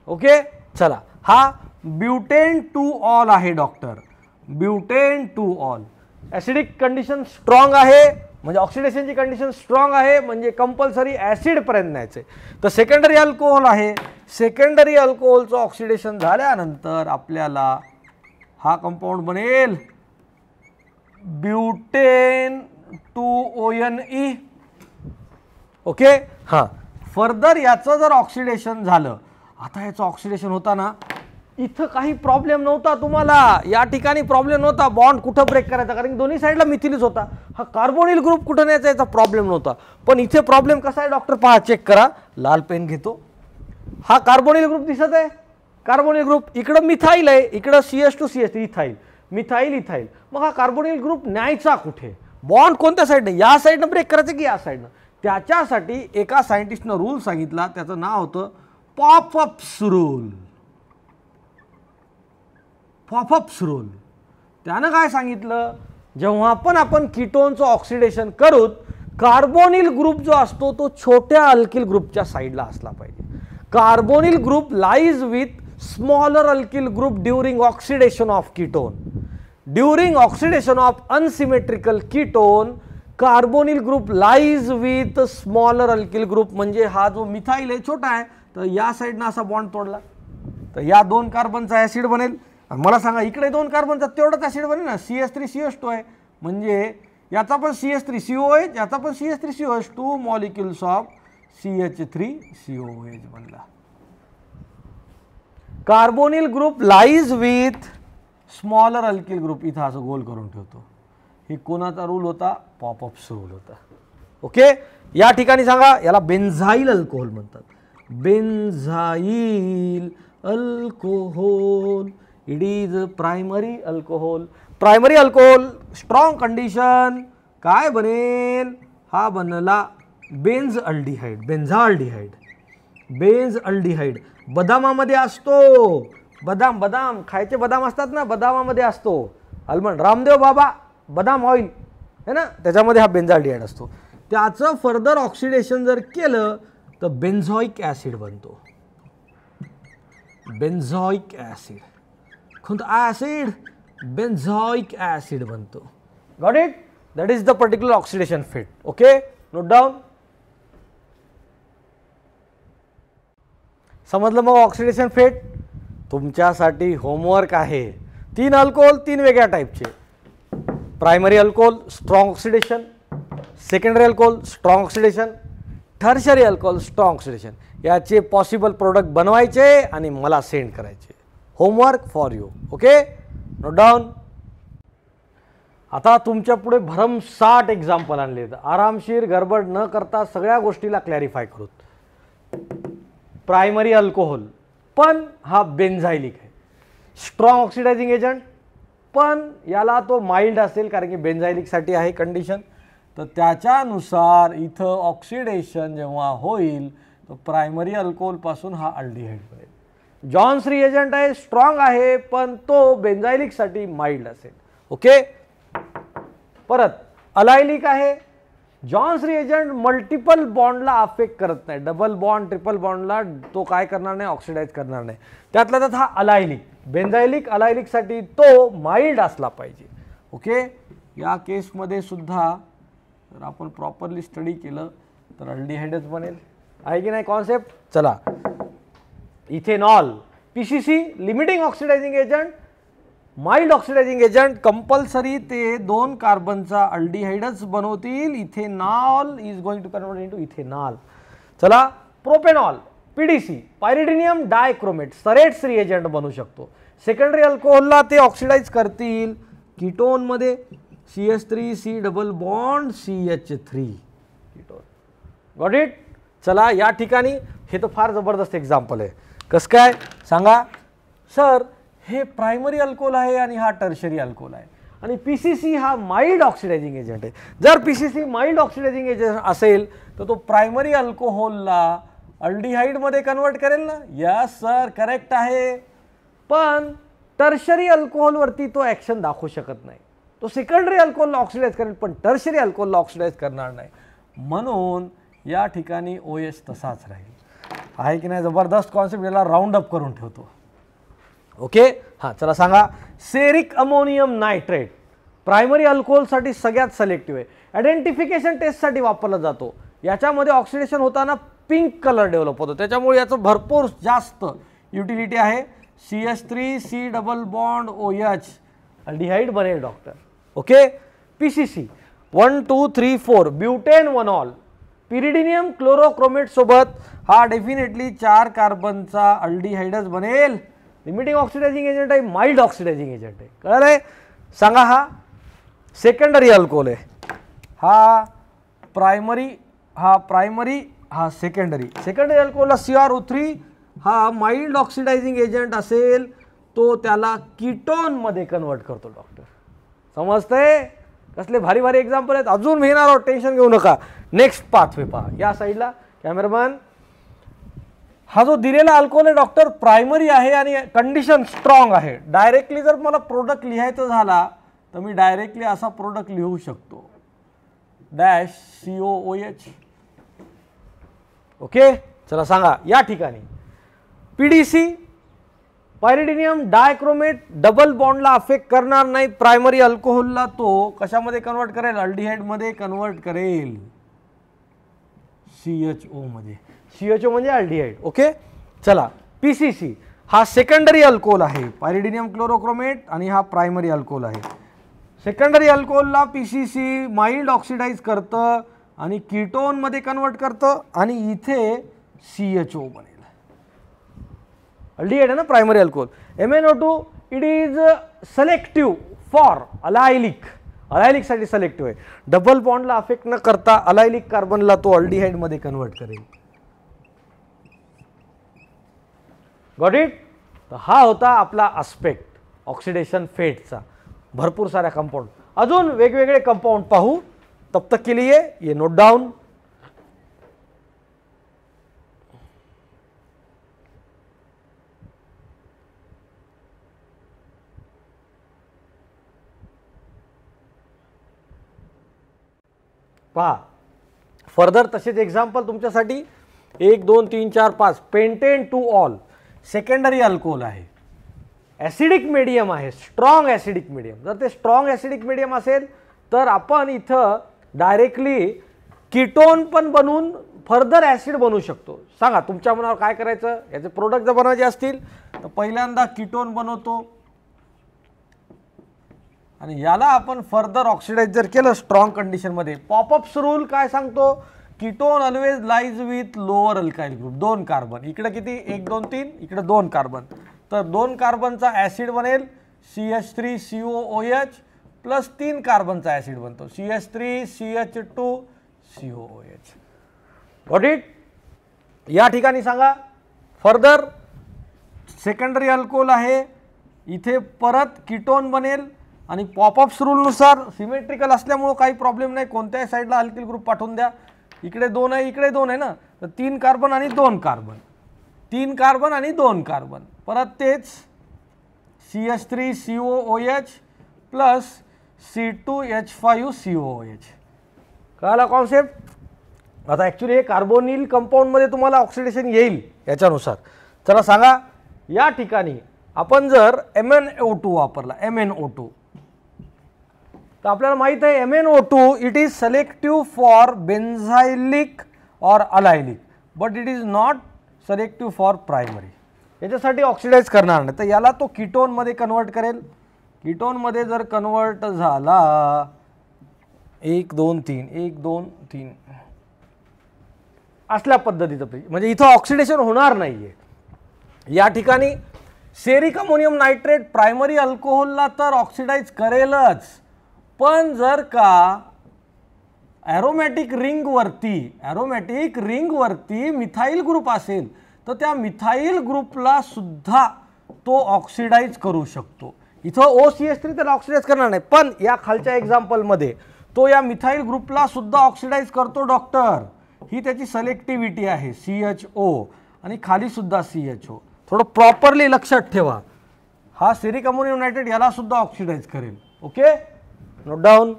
ओके. चला, हा ब्युटेन टू ऑल आहे doctor, butane two ol. Acidic condition strong आहे म्हणजे ऑक्सिडेशनची कंडिशन स्ट्रॉंग आहे, म्हणजे कंपल्सरी ॲसिडपर्यंत न्यायचं आहे. तर सेकंडरी अल्कोहोल आहे, सेकंडरी अल्कोहोलचं ऑक्सिडेशन झाल्यानंतर आपल्याला हा कंपाऊंड बनेल ब्युटेन 2ONE. ओके. हां, फर्दर याचं जर ऑक्सिडेशन झालं, आता याचं ऑक्सिडेशन होताना इथं काही प्रॉब्लेम नव्हता तुम्हाला, या ठिकाणी प्रॉब्लेम नव्हता, बॉन्ड कुठं ब्रेक करायचा, कारण दोन्ही साईडला मिथिलीच होता. हा कार्बोनिल ग्रुप कुठं न्यायचा याचा प्रॉब्लेम नव्हता. पण इथे प्रॉब्लेम कसा आहे डॉक्टर पहा, चेक करा, लाल पेन घेतो. हा कार्बोनिल ग्रुप दिसत आहे, कार्बोनिल ग्रुप, इकडं मिथाईल आहे, इकडं CH2CH3 इथाईल, मिथाईल इथाईल. मग हा कार्बोनिल ग्रुप न्यायचा कुठे, बॉन्ड कोणत्या साईडने, या साईडनं ब्रेक करायचं की या साईडनं. त्याच्यासाठी एका सायंटिस्टनं रूल सांगितला, त्याचं नाव होतं पॉपअप्स रूल. Popups rule. त्यानं काय सांगितलं, जेव्हा पण आपण कीटोनचं ऑक्सिडेशन करू, कार्बोनिल ग्रुप जो असतो तो छोट्या अल्किल ग्रुपच्या साईडला असला पाहिजे. Carbonyl group lies with smaller alkyl group during oxidation of ketone. During oxidation of unsymmetrical ketone, carbonyl group lies with smaller alkyl group. म्हणजे हा जो मिथाईल आहे छोटा आहे, तर या साईडनं असा बॉन्ड तोडला तर या 2 कार्बनचा ॲसिड बनेल. मला सांगा, इकडे 2 कार्बनचा तेवढाच ॲसिड बनेल ना, CH3CH2 आहे, म्हणजे याचा पण CH3COH, याचा पण CH3COH, 2 मॉलिक्युल्स ऑफ CH3COH बनला. Carbonyl group lies with smaller alkyl group, इथं असं गोल करून ठेवतो. ही कोणाचा रूल होता, पॉपअप्स रूल होता. ओके. या ठिकाणी सांगा, याला बेन्झाईल अल्कोहोल म्हणतात, benzyl alcohol. It is primary alcohol. Primary alcohol strong condition काय बनेल, हा बनला benz aldehyde, benzaldehyde, benz aldehyde. बदामामध्ये असतो, बदाम, बदाम खायचे बदाम असतात ना, बदामामध्ये असतो, आल्मंड, रामदेव बाबा बदाम ऑइल है ना, त्याच्यामध्ये हा बेन्झाल्डिहाइड असतो. त्याचं फर्दर ऑक्सिडेशन जर केलं तर बेन्झॉइक ॲसिड बनतो, बेन्झॉइक ॲसिड. कोणतं ॲसिड, बेन्झॉइक ॲसिड बनतो. Got it. That is the particular oxidation fate. Okay, note down. समजलं मग ऑक्सिडेशन फेट. तुमच्यासाठी होमवर्क आहे, 3 अल्कोहोल 3 वेगळ्या टाईपचे. Primary alcohol strong oxidation, secondary alcohol strong oxidation, tertiary alcohol strong oxidation. याचे पॉसिबल प्रोडक्ट बनवायचे आणि मला सेंड करायचे. Homework for you. Okay, note down. आता तुमच्या पुढे भरमसाठ एक्झाम्पल आणले, आरामशीर गडबड न करता सगळ्या गोष्टीला क्लॅरिफाय करू. प्रायमरी अल्कोहोल पण हा बेन्झाइलिक आहे, स्ट्रॉंग ऑक्सिडायझिंग एजंट, पण याला तो माइल्ड असेल कारण की बेन्झाइलिकसाठी आहे कंडिशन. तर त्याच्यानुसार इथं ऑक्सिडेशन जेव्हा होईल तर प्रायमरी अल्कोहोलपासून हा अल्डिहाइड बनेल. जॉन्स रिएजंट आहे, स्ट्रॉंग आहे, पण तो बेन्झाइलिकसाठी माइल्ड असेल. ओके. परत अलायलिक आहे, जॉन्स रिएजंट मल्टिपल बॉन्डला अफेक्ट करत नाही, डबल बॉन्ड ट्रिपल बॉन्डला तो काय करणार नाही, ऑक्सिडाइज करणार नाही. त्यातला त्यात हा अलायलिक, बेन्झाइलिक अलायलिकसाठी तो माइल्ड असला पाहिजे. ओके. या केसमध्ये सुद्धा जर आपण प्रॉपरली स्टडी केलं तर अल्डिहाइडच बनेल, आहे की नाही कॉन्सेप्ट. चला, ethanol, PCC limiting oxidising agent, mild oxidising agent, compulsory ते 2 कार्बनचा अल्डिहाइडच बनवतील. Ethanol is going to convert into ethanol. चला, propanol, PDC, pyridinium dichromate, Sarett's reagent बनू शकतो. सेकंडरी अल्कोहोलला ते ऑक्सिडाइज करतील कीटोनमध्ये, CH3 C double bond CH3 ketone. Got it. चला या ठिकाणी हे तर फार जबरदस्त एक्झाम्पल आहे. कसं काय सांगा सर, हे प्रायमरी अल्कोहोल आहे आणि हा टर्शरी अल्कोहोल आहे आणि PCC हा माइल्ड ऑक्सिडायझिंग एजंट आहे. जर PCC माइल्ड ऑक्सिडायझिंग एजंट असेल तर तो प्रायमरी अल्कोहोलला अल्डिहाइडमध्ये कन्वर्ट करेल ना. यस सर, करेक्ट आहे. पण टर्शरी अल्कोहोलवरती तो ॲक्शन दाखवू शकत नाही. तो सेकंडरी अल्कोहोलला ऑक्सिडाइज करेल पण टर्शरी अल्कोहोलला ऑक्सिडाइज करणार नाही. म्हणून या ठिकाणी OH तसाच राहील. आहे की नाही जबरदस्त कॉन्सेप्ट, याला राऊंड अप करून ठेवतो. ओके हां, चला सांगा. सेरिक अमोनियम नायट्रेट प्रायमरी अल्कोहोलसाठी सगळ्यात सिलेक्टिव्ह आहे. आयडेंटिफिकेशन टेस्टसाठी वापरला जातो. याच्यामध्ये ऑक्सिडेशन होताना पिंक कलर डेव्हलप होतो, त्याच्यामुळे याचं भरपूर जास्त युटिलिटी आहे. CH3C double bond OH aldehyde बनेल doctor. Okay PCC 1 2 3 4 butane 1 ol pyridinium chlorochromate सोबत हा डेफिनेटली 4 कार्बनचा अल्डिहाइडच बनेल. लिमिटिंग ऑक्सिडायझिंग एजंट आहे, माइल्ड ऑक्सिडायझिंग एजंट आहे. कळलंय सांगा. हा सेकंडरी अल्कोहोल आहे, हा प्रायमरी, हा सेकंडरी अल्कोहोलला CrO3 हा माइल्ड ऑक्सिडायझिंग एजंट असेल तो त्याला कीटोनमध्ये कन्वर्ट करतो डॉक्टर. समजतंय? कसले भारी भारी एक्झाम्पल आहेत. अजून घेणार आहोत, टेन्शन घेऊ नका. नेक्स्ट पाथवे पहा या साईडला कॅमेरामॅन. हा जो दिलेला अल्कोहोल आहे डॉक्टर प्रायमरी आहे आणि कंडिशन स्ट्रॉंग आहे. डायरेक्टली जर मला प्रोडक्ट लिहायचं झाला तर मी डायरेक्टली असा प्रोडक्ट लिहू शकतो डॅश COOH. ओके चला सांगा या ठिकाणी PDC पायरिडिनियम डायक्रोमेट डबल बॉन्डला अफेक्ट करणार नाही. प्रायमरी अल्कोहोलला तो कशामध्ये कन्वर्ट करेल? अल्डिहाइडमध्ये कन्वर्ट करेल, CHO मध्ये. CHO म्हणजे अल्डिहाइड. ओके चला PCC हा सेकंडरी अल्कोहोल आहे, पायरिडिनियम क्लोरोक्रोमेट, आणि हा प्रायमरी अल्कोहोल आहे. सेकंडरी अल्कोहोलला PCC माइल्ड ऑक्सिडाइज करतं आणि कीटोनमध्ये कन्वर्ट करतं आणि इथे CHO बनेल. अल्डिहाइड आहे ना primary alcohol. MnO2 it is selective for allylic, अलायलिकसाठी सिलेक्टिव्ह आहे. डबल बॉन्डला अफेक्ट न करता अलायलिक कार्बनला तो अल्डिहाइडमध्ये कन्वर्ट करेल. Got it? तर हा होता आपला आस्पेक्ट ऑक्सिडेशन फेटचा. भरपूर साऱ्या कंपाऊंड, अजून वेगवेगळे कंपाऊंड पाहू. तब तक के लिए ये नोट डाउन. पहा फर्दर तसेच एक्झाम्पल तुमच्यासाठी 1 2 3 4 5. Pentane two all secondary alcohol आहे, ॲसिडिक मीडियम आहे, स्ट्रॉंग ॲसिडिक मीडियम. जर ते स्ट्रॉंग ॲसिडिक मीडियम असेल तर आपण इथं डायरेक्टली कीटोन पण बनवून फर्दर ॲसिड बनवू शकतो. सांगा तुमच्या मनावर काय करायचं. याचे प्रोडक्ट जर बनवायचे असतील तर पहिल्यांदा कीटोन बनवतो आणि याला आपण फर्दर ऑक्सिडाइज जर केलं स्ट्रॉंग कंडिशनमध्ये. पॉपअप्स रूल काय सांगतो? Ketone always lies with lower alkyl group. 2 carbon, इकडे किती 1 2 3, इकडे 2 कार्बन. तर 2 कार्बनचा ॲसिड बनेल CH3COOH प्लस 3 कार्बनचा ॲसिड बनतो CH3CH2COOH. Got it? या ठिकाणी सांगा फर्दर सेकंडरी अल्कोहोल आहे, इथे परत कीटोन बनेल आणि पॉपअप्स रूलनुसार सिमेट्रिकल असल्यामुळं काही प्रॉब्लेम नाही, कोणत्याही साईडला अल्किल ग्रुप पाठवून द्या. इकडे 2 आहे, इकडे 2 आहे ना, तर 3 कार्बन आणि 2 कार्बन, 3 कार्बन आणि 2 कार्बन. परत तेच CH3COOH प्लस C2H5COOH. कळाला कॉन्सेप्ट? आता ॲक्च्युली हे कार्बोनिल कंपाऊंडमध्ये तुम्हाला ऑक्सिडेशन येईल याच्यानुसार. चला सांगा या ठिकाणी आपण जर MnO2 वापरला, MnO2, तर आपल्याला माहित आहे MnO2 it is selective for benzylic और allylic but it is not selective for primary. याच्यासाठी ऑक्सिडाइज करणार नाही, तर याला तो कीटोनमध्ये कन्वर्ट करेल. कीटोनमध्ये जर कन्वर्ट झाला 1 2 3 1 2 3 असल्या पद्धतीचं म्हणजे इथं ऑक्सिडेशन होणार नाहीये. या ठिकाणी सेरिक अमोनियम नायट्रेट प्रायमरी अल्कोहोलला तर ऑक्सिडाइज करेलच, पण जर का ॲरोमॅटिक रिंगवरती मिथाईल ग्रुप असेल तर त्या मिथाईल ग्रुपला सुद्धा तो ऑक्सिडाइज करू शकतो. इथं OCH3 त्याला ऑक्सिडाइज करणार नाही, पण या खालच्या एक्झाम्पलमध्ये तो या मिथाईल ग्रुपला सुद्धा ऑक्सिडाइज करतो डॉक्टर. ही त्याची सिलेक्टिव्हिटी आहे CHO आणि खाली सुद्धा CHO. थोडं प्रॉपरली लक्षात ठेवा. हा सेरिक अमोनियम नायट्रेट याला सुद्धा ऑक्सिडाइज करेल. Okay, note down.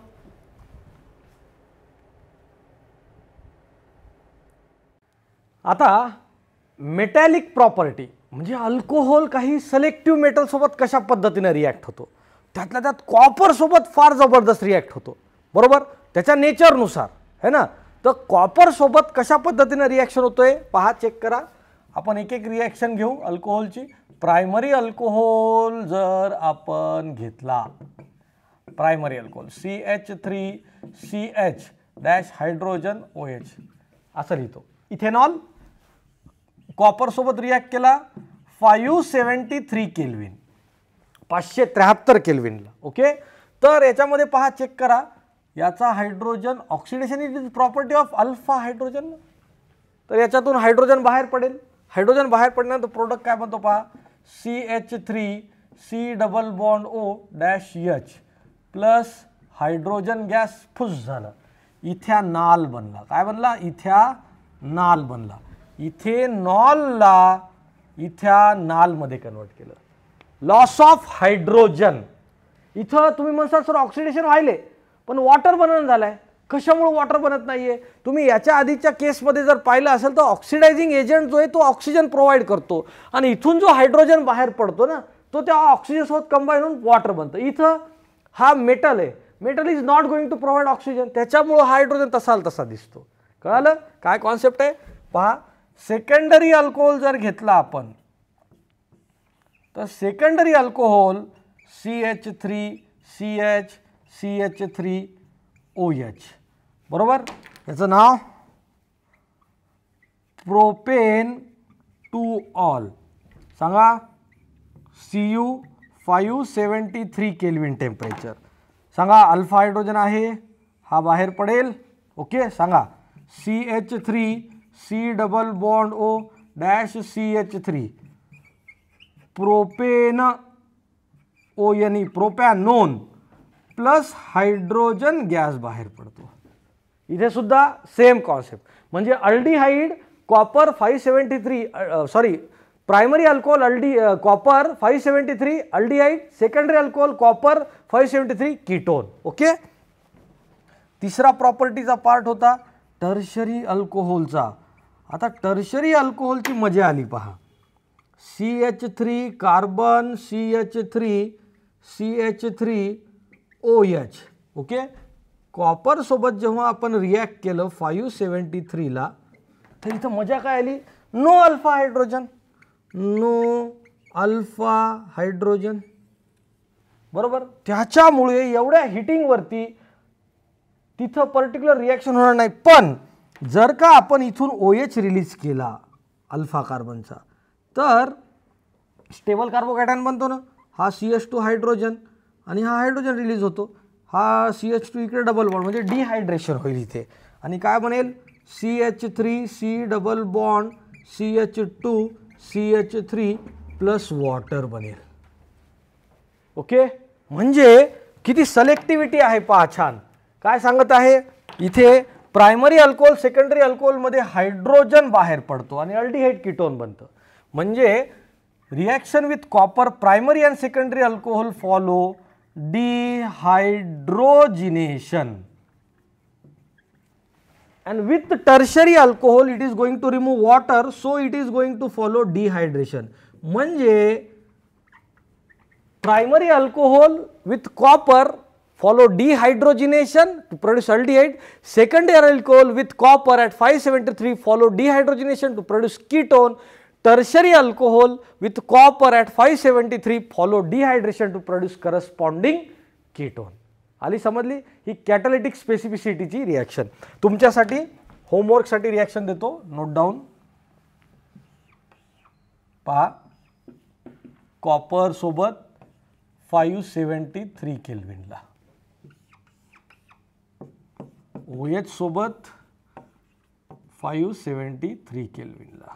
आता मेटॅलिक प्रॉपर्टी म्हणजे अल्कोहोल काही सिलेक्टिव्ह मेटल सोबत कशा पद्धतीने रिॲक्ट होतो. त्यातल्या त्यात कॉपर सोबत फार जबरदस्त रिॲक्ट होतो, बरोबर, त्याच्या नेचरनुसार है ना. तर कॉपर सोबत कशा पद्धतीने रिॲक्शन होतोय पहा, चेक करा. आपण एक एक रिॲक्शन घेऊ अल्कोहोलची. प्रायमरी अल्कोहोल जर आपण घेतला, primary alcohol CH3CH dash hydrogen OH असं लिहितो. इथेनॉल कॉपर सोबत रिॲक्ट केला 573 केल्विन, 573 केल्विनला. ओके, तर याच्यामध्ये पहा, चेक करा, याचा hydrogen oxidation is property of alpha hydrogen. तर याच्यातून हायड्रोजन बाहेर पडेल. हायड्रोजन बाहेर पडल्यानंतर प्रोडक्ट काय बनतो पहा, CH3C double bond O dash H plus hydrogen gas फुस झालं, इथेनॉल बनला. काय बनला? इथेनॉल बनला. इथेनॉलला इथेनॉलमध्ये कन्वर्ट केलं. Loss of hydrogen. इथं तुम्ही म्हणसाल सर ऑक्सिडेशन व्हायले पण वॉटर बनवून झालाय. कशामुळे वॉटर बनत नाहीये? तुम्ही याच्या आधीच्या केसमध्ये जर पाहिलं असेल तर ऑक्सिडायझिंग एजंट जो आहे तो ऑक्सिजन प्रोव्हाइड करतो आणि इथून जो हायड्रोजन बाहेर पडतो ना तो त्या ऑक्सिजन सोबत कंबाईन होऊन वॉटर बनतं. इथं हा मेटल आहे, metal is not going to provide oxygen, त्याच्यामुळे हायड्रोजन तसा दिसतो. कळालं काय कॉन्सेप्ट आहे? पहा, सेकंडरी अल्कोहोल जर घेतला आपण तर सेकंडरी अल्कोहोल CH3CH CH3OH, बरोबर. याचं नाव प्रोपेन टू ऑल. सांगा Cu 573 केल्विन टेम्परेचर. सांगा अल्फा हायड्रोजन आहे हा बाहेर पडेल. ओके, सांगा CH3C double bond O dash CH3 propane ONE प्रोपॅनोन plus hydrogen gas बाहेर पडतो. इथे सुद्धा सेम कॉन्सेप्ट म्हणजे aldehyde copper 573 sorry primary alcohol copper 573 aldehyde, secondary alcohol copper 573 ketone. Okay, तिसरा प्रॉपर्टीचा पार्ट होता टर्शरी अल्कोहोलचा. आता टर्शरी अल्कोहोलची मजा आली पहा. CH3 carbon CH3OH. Okay, copper सोबत जेव्हा आपण रिॲक्ट केलं 573 ला तर इथं मजा काय आली? No alpha hydrogen, no alpha hydrogen, बरोबर. त्याच्यामुळे एवढ्या हिटिंगवरती तिथं पर्टिक्युलर रिॲक्शन होणार नाही. पण जर का आपण इथून OH रिलीज केला अल्फा कार्बनचा तर स्टेबल कार्बोकॅटायन बनतो ना. हा CH2 हायड्रोजन आणि हा हायड्रोजन रिलीज होतो. हा CH2 इकडे डबल बॉन्ड म्हणजे डिहायड्रेशन होईल इथे आणि काय बनेल CH3C double bond CH2 CH3 plus water बनेल. ओके, म्हणजे किती सिलेक्टिव्हिटी आहे पहा. छान. काय सांगत आहे इथे? प्रायमरी अल्कोहोल सेकंडरी अल्कोहोलमध्ये हायड्रोजन बाहेर पडतो आणि अल्डिहाइड कीटोन बनतं. म्हणजे reaction with copper primary and secondary alcohol follow dehydrogenation and with tertiary alcohol it is going to remove water, so it is going to follow dehydration. म्हणजे primary alcohol with copper follow dehydrogenation to produce aldehyde, secondary alcohol with copper at 573 follow dehydrogenation to produce ketone, tertiary alcohol with copper at 573 follow dehydration to produce corresponding ketone. आली समजली? ही कॅटालिटिक स्पेसिफिसिटीची रिॲक्शन. तुमच्यासाठी होमवर्कसाठी रिॲक्शन देतो, नोट डाऊन. पहा, कॉपर सोबत 573 केल्विनला OH सोबत 573 केल्विनला.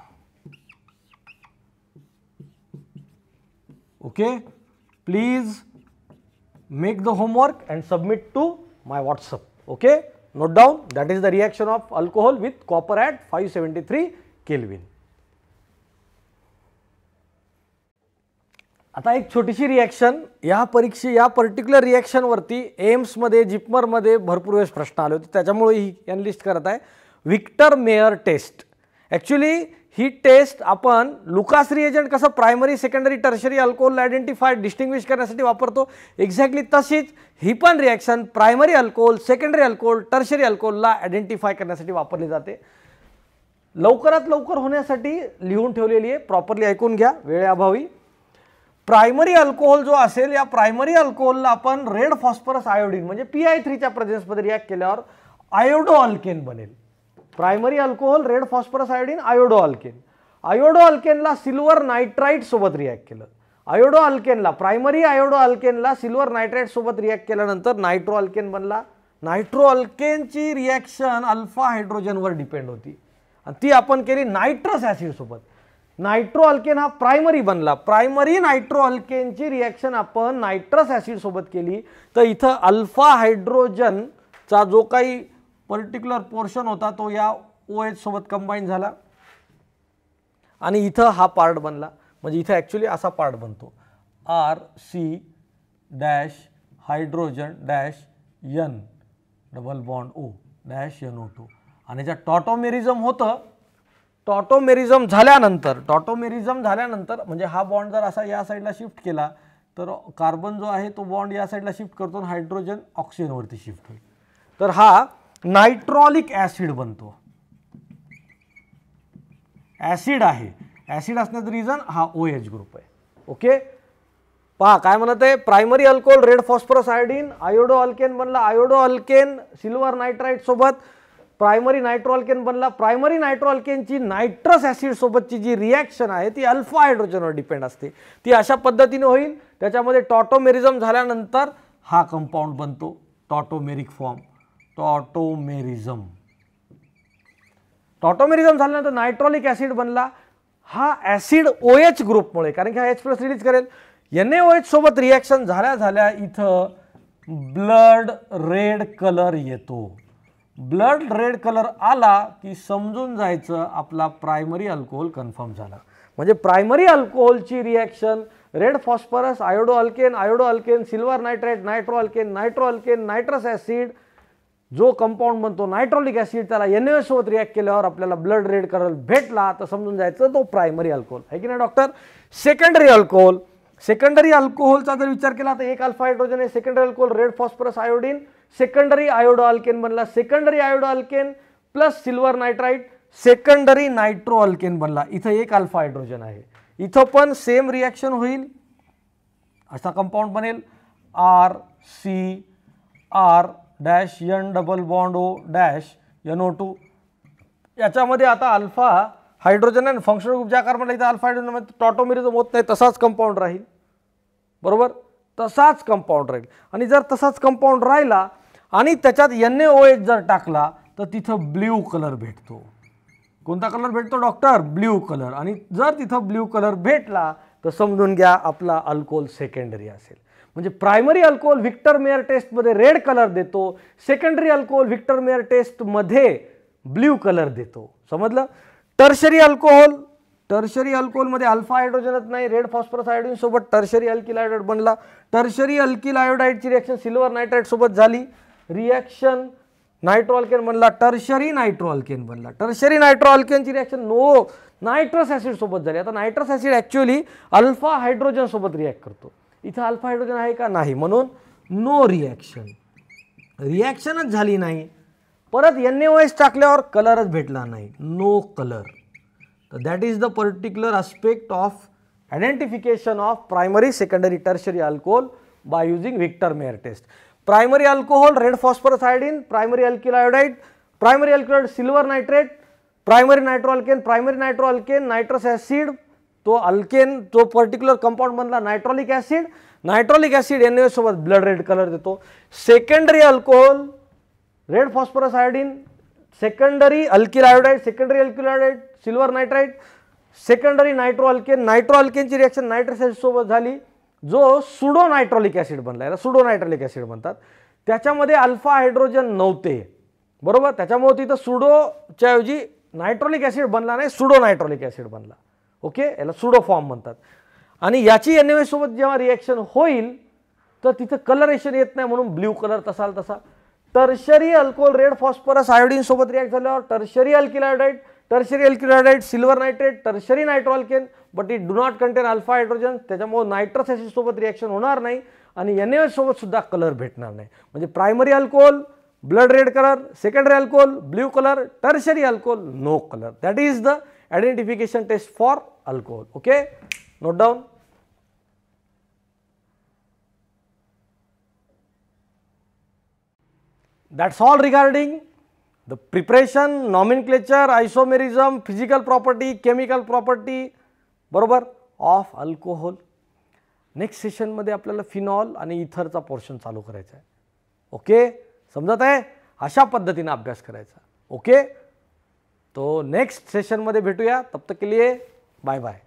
Okay, please make the homework and submit to my WhatsApp. Okay, note down, that is the reaction of alcohol with copper at 573 Kelvin. आता एक छोटीशी रिॲक्शन, या पर्टिक्युलर रिॲक्शन वरती एम्स मध्ये जिपमर मध्ये भरपूर वेळेस प्रश्न आले होते, त्याच्यामुळे ही एनालिस्ट करत आहे. Victor Meyer test. ॲक्च्युली ही टेस्ट आपण लुकास रिएजंट कसं primary secondary tertiary alcohol identify distinguish करण्यासाठी वापरतो, एक्झॅक्टली तशीच ही पण reaction primary alcohol, secondary alcohol, tertiary अल्कोहोलला आयडेंटिफाय करण्यासाठी वापरली जाते. लवकरात लवकर होण्यासाठी लिहून ठेवलेली आहे, प्रॉपरली ऐकून घ्या वेळेअभावी. प्रायमरी अल्कोहोल जो असेल, या प्रायमरी अल्कोहोलला आपण रेड फॉस्फरस आयोडीन म्हणजे PI3 च्या प्रेझेन्समध्ये रिॲक्ट केल्यावर आयोडो अल्केन बनेल. Primary alcohol red phosphorus iodine iodo alkane. Iodo अल्केनला सिल्वर नायट्राइट सोबत रिॲक्ट केलं. आयोडो अल्केनला प्रायमरी आयोडो अल्केनला सिल्वर नायट्राइट सोबत रिॲक्ट केल्यानंतर नायट्रो अल्केन बनला. नायट्रो अल्केनची रिॲक्शन अल्फा हायड्रोजनवर डिपेंड होती आणि ती आपण केली नायट्रस ॲसिड सोबत. नायट्रो अल्केन हा प्रायमरी बनला. प्रायमरी नायट्रो अल्केनची रिॲक्शन आपण नायट्रस ॲसिड सोबत केली तर इथं अल्फा हायड्रोजनचा जो काही पर्टिक्युलर पोर्शन होता तो या OH सोबत कंबाईन झाला आणि इथं हा पार्ट बनला. म्हणजे इथं ॲक्च्युली असा पार्ट बनतो RC dash hydrogen dash N double bond O dash NO2 आणि ज्या टॉटोमेरिझम होतं, टॉटोमेरिझम झाल्यानंतर म्हणजे हा बॉन्ड जर असा या साईडला शिफ्ट केला तर कार्बन जो आहे तो बॉन्ड या साईडला शिफ्ट करतो आणि हायड्रोजन ऑक्सिजनवरती शिफ्ट होईल. तर हा नायट्रॉलिक ॲसिड बनतो. ॲसिड आहे, ॲसिड असण्याचं रिझन हा OH ग्रुप आहे. ओके, पहा काय म्हणत आहे, primary alcohol red phosphorus iodine iodo alkane बनला. आयोडो अल्केन सिल्वर नायट्राइट सोबत प्रायमरी नायट्रो अल्केन बनला. प्रायमरी नायट्रो अल्केनची नायट्रस ॲसिड सोबतची जी रिॲक्शन आहे ती अल्फा हायड्रोजनवर डिपेंड असते. ती अशा पद्धतीने होईल. त्याच्यामध्ये टॉटोमेरिझम झाल्यानंतर हा कंपाऊंड बनतो, टॉटोमेरिक फॉर्म. टॉटोमेरिझम झाल्यानंतर नायट्रॉलिक ॲसिड बनला. हा ॲसिड OH ग्रुपमुळे, कारण की हा H+ रिलीज करेल, NaOH सोबत रिॲक्शन झाल्या इथं ब्लड रेड कलर येतो. ब्लड रेड कलर आला की समजून जायचं आपला प्रायमरी अल्कोहोल कन्फर्म झाला. म्हणजे प्रायमरी अल्कोहोलची reaction red phosphorus iodo alkane silver nitrite nitro alkane nitrous acid जो कंपाऊंड बनतो नायट्रॉलिक ॲसिड, त्याला NaOH सोबत रिॲक्ट केल्यावर आपल्याला ब्लड रेड कलर भेटला तर समजून जायचं तो प्रायमरी अल्कोहोल आहे की नाही डॉक्टर. सेकंडरी अल्कोहोलचा जर विचार केला तर एक अल्फा हायड्रोजन आहे. Secondary alcohol red phosphorus iodine, secondary iodo alkane बनला. Secondary iodo alkane plus silver nitrite secondary nitro alkane बनला. इथं एक अल्फा हायड्रोजन आहे. इथं पण सेम रिॲक्शन होईल, असा कंपाऊंड बनेल RCR dash N double bond O dash NO2. याच्यामध्ये आता अल्फा हायड्रोजन आणि फंक्शनल ग्रुप ज्या कार्बनला इथं अल्फा हायड्रोजन टॉटोमेरिझम होत नाही, तसाच कंपाऊंड राहील. बरोबर, तसाच कंपाऊंड राहील. आणि जर तसाच कंपाऊंड राहिला आणि त्याच्यात NaOH जर टाकला तर तिथं ब्ल्यू कलर भेटतो. कोणता कलर भेटतो डॉक्टर? Blue colour. आणि जर तिथं ब्ल्यू कलर भेटला तर समजून घ्या आपला अल्कोहोल सेकंडरी असेल. म्हणजे प्रायमरी अल्कोहोल व्हिक्टर मेयर टेस्टमध्ये रेड कलर देतो, सेकंडरी अल्कोहोल व्हिक्टर मेयर टेस्टमध्ये ब्ल्यू कलर देतो. समजलं. टर्शरी अल्कोहोलमध्ये अल्फा हायड्रोजनच नाही, रेड फॉस्फरस आयोडीन सोबत टर्शरी अल्किल आयोडाइड बनला. टर्शरी अल्किल आयोडाइडची रिॲक्शन सिल्वर नायट्राइट सोबत झाली. रिॲक्शन नायट्रो अल्केन बनला, टर्शरी नायट्रो अल्केन बनला. टर्शरी नायट्रो अल्केनची रिॲक्शन नायट्रस ॲसिड सोबत झाली. आता nitrous acid actually alpha hydrogen सोबत रिॲक्ट करतो. इथं अल्फा हायड्रोजन आहे का? नाही, म्हणून नो रिॲक्शन. रिॲक्शनच झाली नाही. परत NaOH टाकल्यावर कलरच भेटला नाही, नो कलर. तर that is the particular aspect of identification of primary secondary tertiary alcohol by using Victor Meyer test. Primary alcohol red phosphorus iodine, primary alkyl iodide, primary alkyl silver nitrate, primary nitro alkane nitrous acid, तो अल्केन तो पर्टिक्युलर कंपाऊंड बनला नायट्रॉलिक ॲसिड NaOH सोबत ब्लड रेड कलर देतो. Secondary alcohol red phosphorus iodine, secondary alkyl iodide, secondary alkyl iodide, silver nitrite, secondary nitro alkane, nitro अल्केनची रिएक्शन नायट्रस ॲसिड सोबत झाली, जो सुडो नायट्रॉलिक ॲसिड बनला, याला सुडो नायट्रॉलिक ॲसिड म्हणतात. त्याच्यामध्ये अल्फा हायड्रोजन नव्हते, बरोबर, त्याच्यामुळे तिथं सुडोच्या ऐवजी नायट्रॉलिक ॲसिड बनला नाही, सुडो नायट्रॉलिक ॲसिड बनला. ओके, याला सुडो फॉर्म म्हणतात. आणि याची NaOH सोबत जेव्हा रिएक्शन होईल तर तिथं कलरेशन येत नाही, म्हणून ब्ल्यू कलर तसाल तसा. Tertiary alcohol red phosphorus iodine सोबत रिॲक्ट झाल्यावर tertiary alkyl iodide, tertiary alkyl iodide, silver nitrate, tertiary nitro alkane, but it do not content alpha hydrogen, त्याच्यामुळे नायट्रस ॲसिड सोबत रिॲक्शन होणार नाही आणि NaOH सोबत सुद्धा कलर भेटणार नाही. म्हणजे primary alcohol blood red colour, secondary alcohol blue colour, tertiary alcohol no colour. That is the identification test for alcohol. Okay, note down. That's all regarding the preparation, nomenclature, isomerism, physical property, chemical property, बरोबर, of alcohol. नेक्स्ट सेशनमध्ये आपल्याला फिनॉल आणि इथरचा पोर्शन चालू करायचा आहे. ओके, समजत आहे, अशा पद्धतीने अभ्यास करायचा. ओके, तो नेक्स्ट सेशनमध्ये भेटूया. तब तक के लिए बाय बाय.